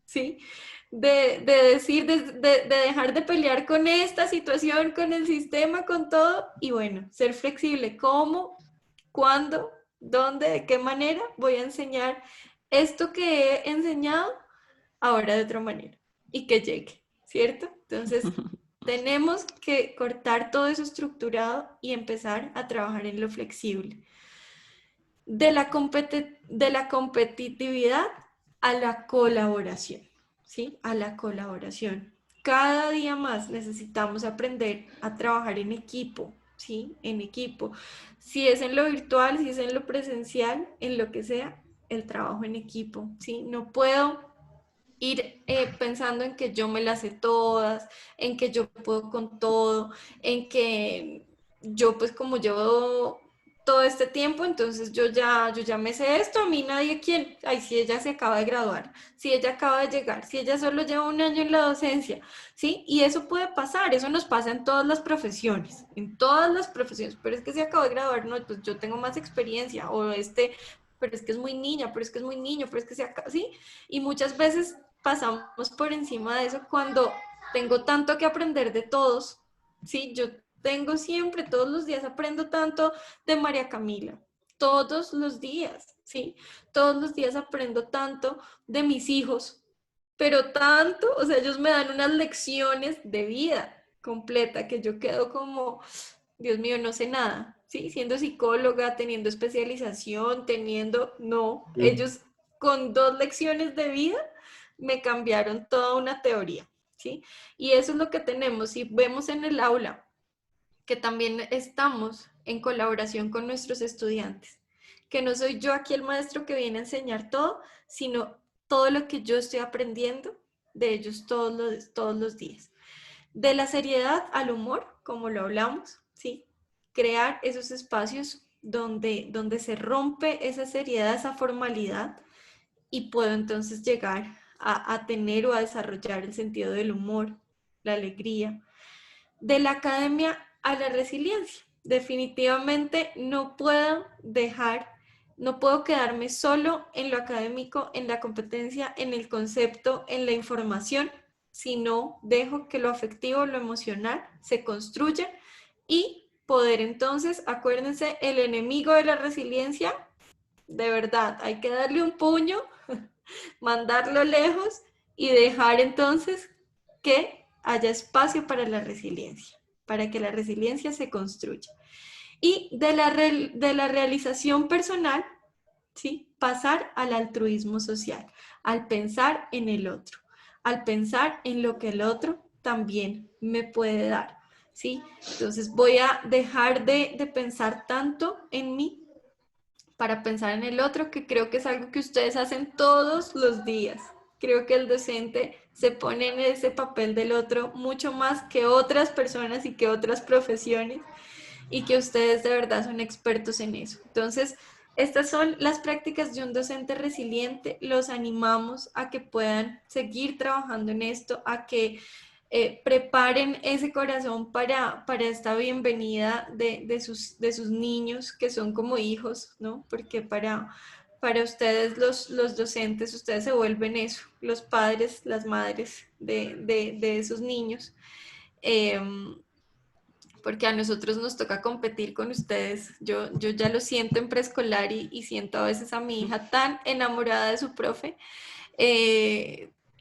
Speaker 3: ¿sí? De decir, de dejar de pelear con esta situación, con el sistema, con todo, y bueno, ser flexible. ¿Cómo? ¿Cuándo? ¿Dónde? ¿De qué manera voy a enseñar esto que he enseñado ahora de otra manera? Y que llegue, ¿cierto? Entonces, tenemos que cortar todo eso estructurado y empezar a trabajar en lo flexible. De la competitividad a la colaboración, ¿sí? A la colaboración. Cada día más necesitamos aprender a trabajar en equipo, ¿sí? En equipo. Si es en lo virtual, si es en lo presencial, en lo que sea, el trabajo en equipo, ¿sí? No puedo ir pensando en que yo me las sé todas, en que yo puedo con todo, en que yo pues como llevo todo este tiempo, entonces yo ya me sé esto, a mí nadie quiere, ay, si ella se acaba de graduar, si ella acaba de llegar, si ella solo lleva un año en la docencia, ¿sí? Y eso puede pasar, eso nos pasa en todas las profesiones, pero es que se acaba de graduar, no, pues yo tengo más experiencia, pero es que es muy niña, pero es que es muy niño, pero es que ¿sí? Y muchas veces pasamos por encima de eso cuando tengo tanto que aprender de todos, ¿sí? Yo tengo siempre, todos los días aprendo tanto de María Camila, todos los días, ¿sí? Todos los días aprendo tanto de mis hijos, pero tanto, o sea, ellos me dan unas lecciones de vida completa que yo quedo como, Dios mío, no sé nada, ¿sí? Siendo psicóloga, teniendo especialización, no, ellos con 2 lecciones de vida me cambiaron toda una teoría, ¿sí? Y eso es lo que tenemos, si vemos en el aula, que también estamos en colaboración con nuestros estudiantes, que no soy yo aquí el maestro que viene a enseñar todo, sino todo lo que yo estoy aprendiendo de ellos todos los días. De la seriedad al humor, como lo hablamos, ¿sí? Crear esos espacios donde se rompe esa seriedad, esa formalidad, y puedo entonces llegar a tener o a desarrollar el sentido del humor, la alegría. De la academia a la resiliencia. Definitivamente no puedo quedarme solo en lo académico, en la competencia, en el concepto, en la información, sino dejo que lo afectivo, lo emocional se construya y poder entonces, acuérdense, el enemigo de la resiliencia, de verdad, hay que darle un puño, mandarlo lejos y dejar entonces que haya espacio para la resiliencia, para que la resiliencia se construya. Y de la realización personal, ¿sí? Pasar al altruismo social, al pensar en el otro, al pensar en lo que el otro también me puede dar, ¿sí? Entonces voy a dejar de pensar tanto en mí para pensar en el otro, que creo que es algo que ustedes hacen todos los días. Creo que el docente se pone en ese papel del otro mucho más que otras personas y que otras profesiones, y que ustedes de verdad son expertos en eso. Entonces, estas son las prácticas de un docente resiliente. Los animamos a que puedan seguir trabajando en esto, a que preparen ese corazón para esta bienvenida de sus niños, que son como hijos, ¿no? Porque para ustedes los docentes, ustedes se vuelven eso, los padres, las madres de esos niños. Porque a nosotros nos toca competir con ustedes. Yo ya lo siento en preescolar y siento a veces a mi hija tan enamorada de su profe,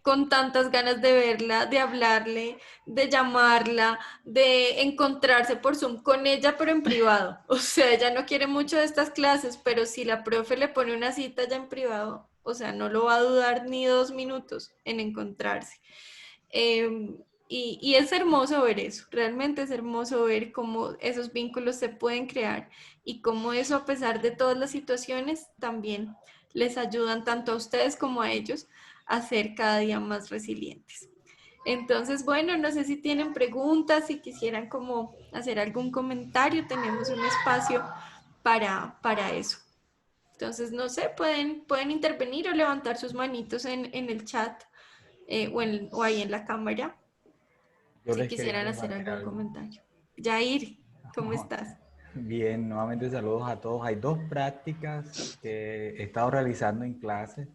Speaker 3: con tantas ganas de verla, de hablarle, de llamarla, de encontrarse por Zoom con ella, pero en privado. O sea, ella no quiere mucho de estas clases, pero si la profe le pone una cita ya en privado, o sea, no lo va a dudar ni 2 minutos en encontrarse. Y es hermoso ver eso, realmente es hermoso ver cómo esos vínculos se pueden crear y cómo eso, a pesar de todas las situaciones, también les ayudan tanto a ustedes como a ellos a ser cada día más resilientes. Entonces, bueno, no sé si tienen preguntas, si quisieran como hacer algún comentario, tenemos un espacio para eso. Entonces, no sé, pueden intervenir o levantar sus manitos en el chat o ahí en la cámara.
Speaker 6: Yo
Speaker 3: Si
Speaker 6: les quería
Speaker 3: quisieran hacer
Speaker 6: compartir
Speaker 3: algún
Speaker 6: algo.
Speaker 3: comentario. Yair, ¿cómo estás?
Speaker 6: Bien, nuevamente saludos a todos. Hay 2 prácticas que he estado realizando en clase.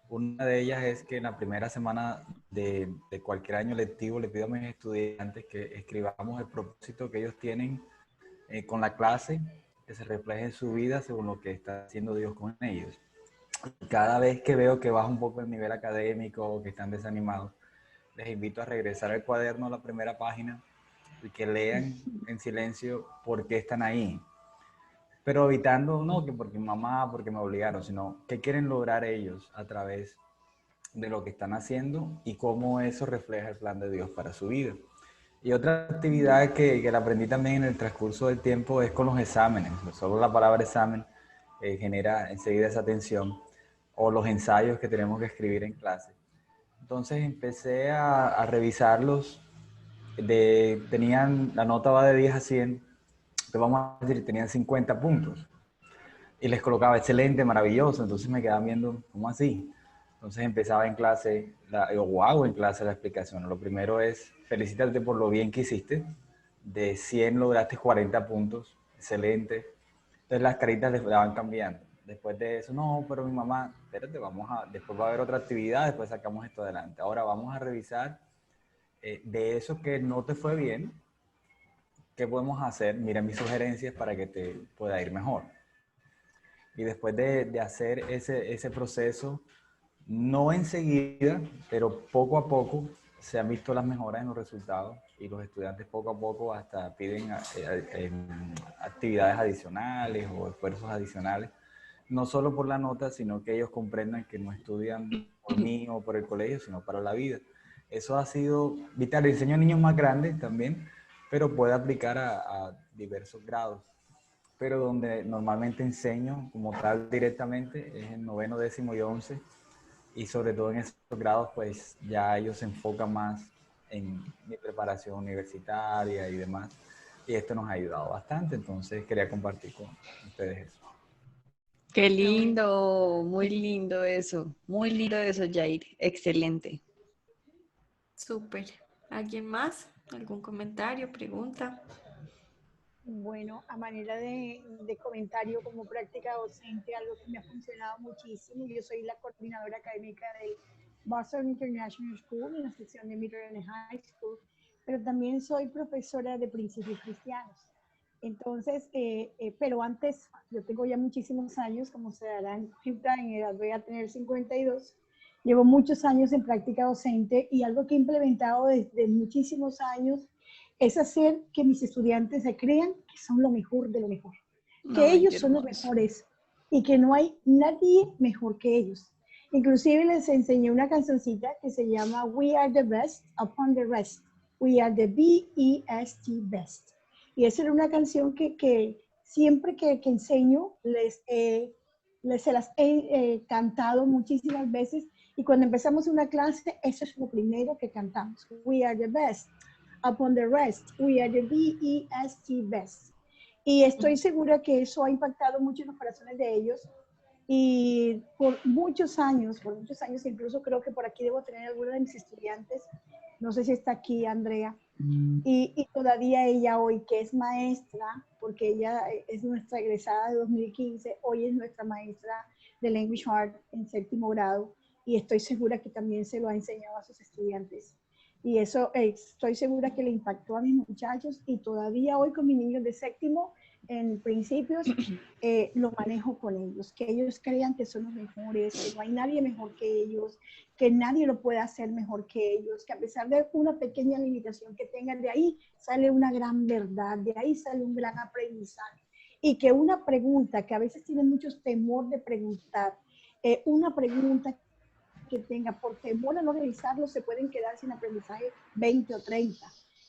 Speaker 6: Una de ellas es que en la primera semana de cualquier año lectivo le pido a mis estudiantes que escribamos el propósito que ellos tienen con la clase, que se refleje en su vida según lo que está haciendo Dios con ellos. Cada vez que veo que baja un poco el nivel académico o que están desanimados, les invito a regresar al cuaderno a la primera página y que lean en silencio por qué están ahí. Pero evitando, no que porque mamá, porque me obligaron, sino qué quieren lograr ellos a través de lo que están haciendo y cómo eso refleja el plan de Dios para su vida. Y otra actividad que la aprendí también en el transcurso del tiempo es con los exámenes. Solo la palabra examen genera enseguida esa tensión, o los ensayos que tenemos que escribir en clase. Entonces empecé a revisarlos. La nota va de 10 a 100, entonces vamos a decir, tenían 50 puntos. y les colocaba excelente, maravilloso, entonces me quedaban viendo, ¿cómo así? Entonces empezaba en clase, o hago en clase la explicación. Lo primero es, felicítate por lo bien que hiciste, de 100 lograste 40 puntos, excelente. Entonces las caritas les van cambiando. Después de eso, no, pero mi mamá, espérate, después va a haber otra actividad, después sacamos esto adelante. Ahora vamos a revisar de eso que no te fue bien, ¿qué podemos hacer? Mira mis sugerencias para que te pueda ir mejor. Y después de hacer ese proceso, no enseguida, pero poco a poco se han visto las mejoras en los resultados y los estudiantes poco a poco hasta piden actividades adicionales o esfuerzos adicionales, no solo por la nota, sino que ellos comprendan que no estudian por mí o por el colegio, sino para la vida. Eso ha sido vital. Enseño a niños más grandes también, pero puede aplicar a diversos grados. Pero donde normalmente enseño como tal directamente es en 9º, 10º y 11. Y sobre todo en esos grados, pues ya ellos se enfocan más en mi preparación universitaria y demás. Y esto nos ha ayudado bastante, entonces quería compartir con ustedes eso.
Speaker 1: Qué lindo, muy lindo eso, Yair, excelente.
Speaker 3: Súper. ¿Alguien más? ¿Algún comentario, pregunta?
Speaker 7: Bueno, a manera de comentario como práctica docente, algo que me ha funcionado muchísimo. Yo soy la coordinadora académica del Boston International School, en la sección de Middle and High School, pero también soy profesora de principios cristianos. Entonces, pero antes, yo tengo ya muchísimos años, como se darán cuenta, en edad voy a tener 52. Llevo muchos años en práctica docente y algo que he implementado desde muchísimos años es hacer que mis estudiantes se crean que son lo mejor de lo mejor, que ellos son los mejores y que no hay nadie mejor que ellos. Inclusive les enseñé una cancioncita que se llama We Are the Best Upon the Rest. We Are the B-E-S-T Best. Y esa era una canción que siempre que enseño se las he cantado muchísimas veces, y cuando empezamos una clase, eso es lo primero que cantamos. We are the best upon the rest. We are the B-E-S-T best. Y estoy segura que eso ha impactado mucho en los corazones de ellos. Y por muchos años, incluso creo que por aquí debo tener alguna de mis estudiantes, no sé si está aquí Andrea, y todavía ella hoy, que es maestra, porque ella es nuestra egresada de 2015, hoy es nuestra maestra de Language Art en 7º grado, y estoy segura que también se lo ha enseñado a sus estudiantes. Y eso estoy segura que le impactó a mis muchachos, y todavía hoy con mis niños de 7º, en principios, lo manejo con ellos, que ellos crean que son los mejores, que no hay nadie mejor que ellos, que nadie lo puede hacer mejor que ellos, que a pesar de una pequeña limitación que tengan, de ahí sale una gran verdad, de ahí sale un gran aprendizaje. Y que una pregunta, que a veces tienen mucho temor de preguntar, una pregunta que tenga por temor a no realizarlo, se pueden quedar sin aprendizaje 20 o 30.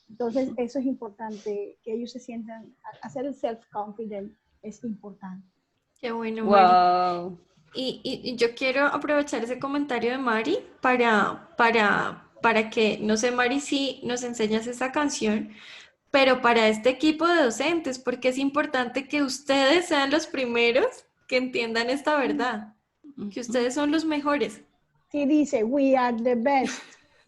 Speaker 7: Entonces, eso es importante, que ellos se sientan, hacer el self-confident es importante.
Speaker 3: Qué bueno,
Speaker 1: Wow.
Speaker 3: Mari. Y yo quiero aprovechar ese comentario de Mari para que, no sé, Mari, si nos enseñas esa canción, pero para este equipo de docentes, porque es importante que ustedes sean los primeros que entiendan esta verdad, que ustedes son los mejores.
Speaker 7: Sí, dice, we are the best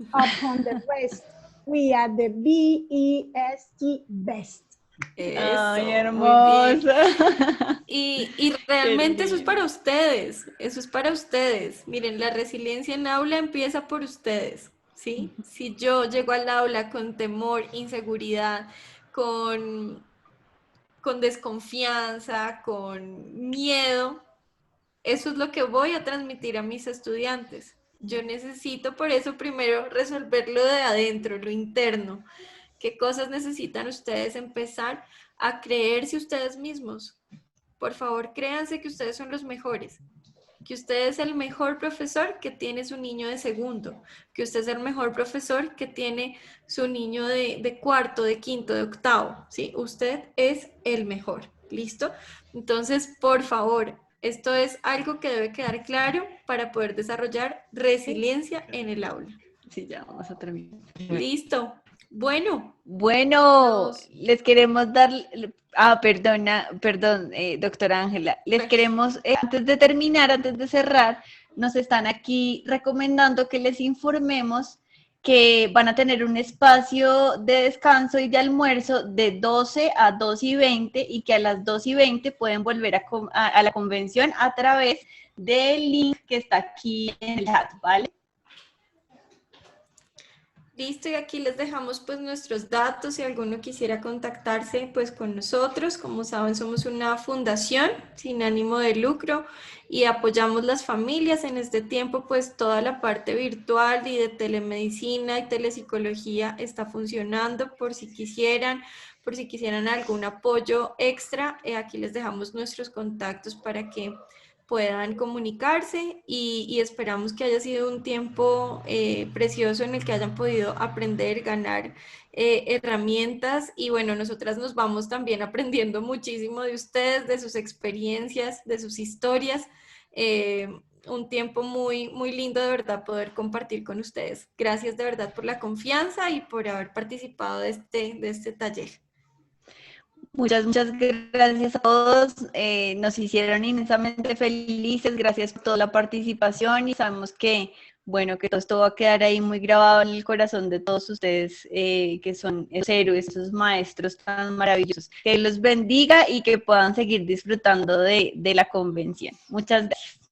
Speaker 7: upon the rest. We are the B-E-S-T best.
Speaker 3: Eso,
Speaker 1: ay, hermosa.
Speaker 3: Y realmente eso es para ustedes, eso es para ustedes. Miren, la resiliencia en el aula empieza por ustedes, ¿sí? Si yo llego al aula con temor, inseguridad, con desconfianza, con miedo, eso es lo que voy a transmitir a mis estudiantes. Yo necesito por eso primero resolver lo de adentro, lo interno. ¿Qué cosas necesitan ustedes empezar a creerse ustedes mismos? Por favor, créanse que ustedes son los mejores, que usted es el mejor profesor que tiene su niño de 2º, que usted es el mejor profesor que tiene su niño de 4º, de 5º, de 8º, ¿sí? Usted es el mejor, ¿listo? Entonces, por favor, esto es algo que debe quedar claro para poder desarrollar resiliencia en el aula.
Speaker 1: Sí, ya vamos a terminar.
Speaker 3: Listo.
Speaker 1: Bueno, les queremos dar, perdón, doctora Ángela, les queremos, antes de terminar, antes de cerrar, nos están aquí recomendando que les informemos que van a tener un espacio de descanso y de almuerzo de 12 a 2:20 y que a las 2:20 pueden volver a la convención a través del link que está aquí en el chat, ¿vale?
Speaker 3: Listo, y aquí les dejamos pues nuestros datos si alguno quisiera contactarse pues con nosotros. Como saben, somos una fundación sin ánimo de lucro y apoyamos las familias en este tiempo, pues toda la parte virtual y de telemedicina y telepsicología está funcionando por si quisieran algún apoyo extra. Aquí les dejamos nuestros contactos para que puedan comunicarse y esperamos que haya sido un tiempo precioso en el que hayan podido aprender, ganar herramientas y bueno, nosotras nos vamos también aprendiendo muchísimo de ustedes, de sus experiencias, de sus historias. Un tiempo muy, muy lindo de verdad poder compartir con ustedes. Gracias de verdad por la confianza y por haber participado de este taller.
Speaker 1: Muchas gracias a todos, nos hicieron inmensamente felices, gracias por toda la participación y sabemos que, bueno, que todo esto va a quedar ahí muy grabado en el corazón de todos ustedes, que son esos héroes, esos maestros tan maravillosos. Que los bendiga y que puedan seguir disfrutando de la convención. Muchas gracias.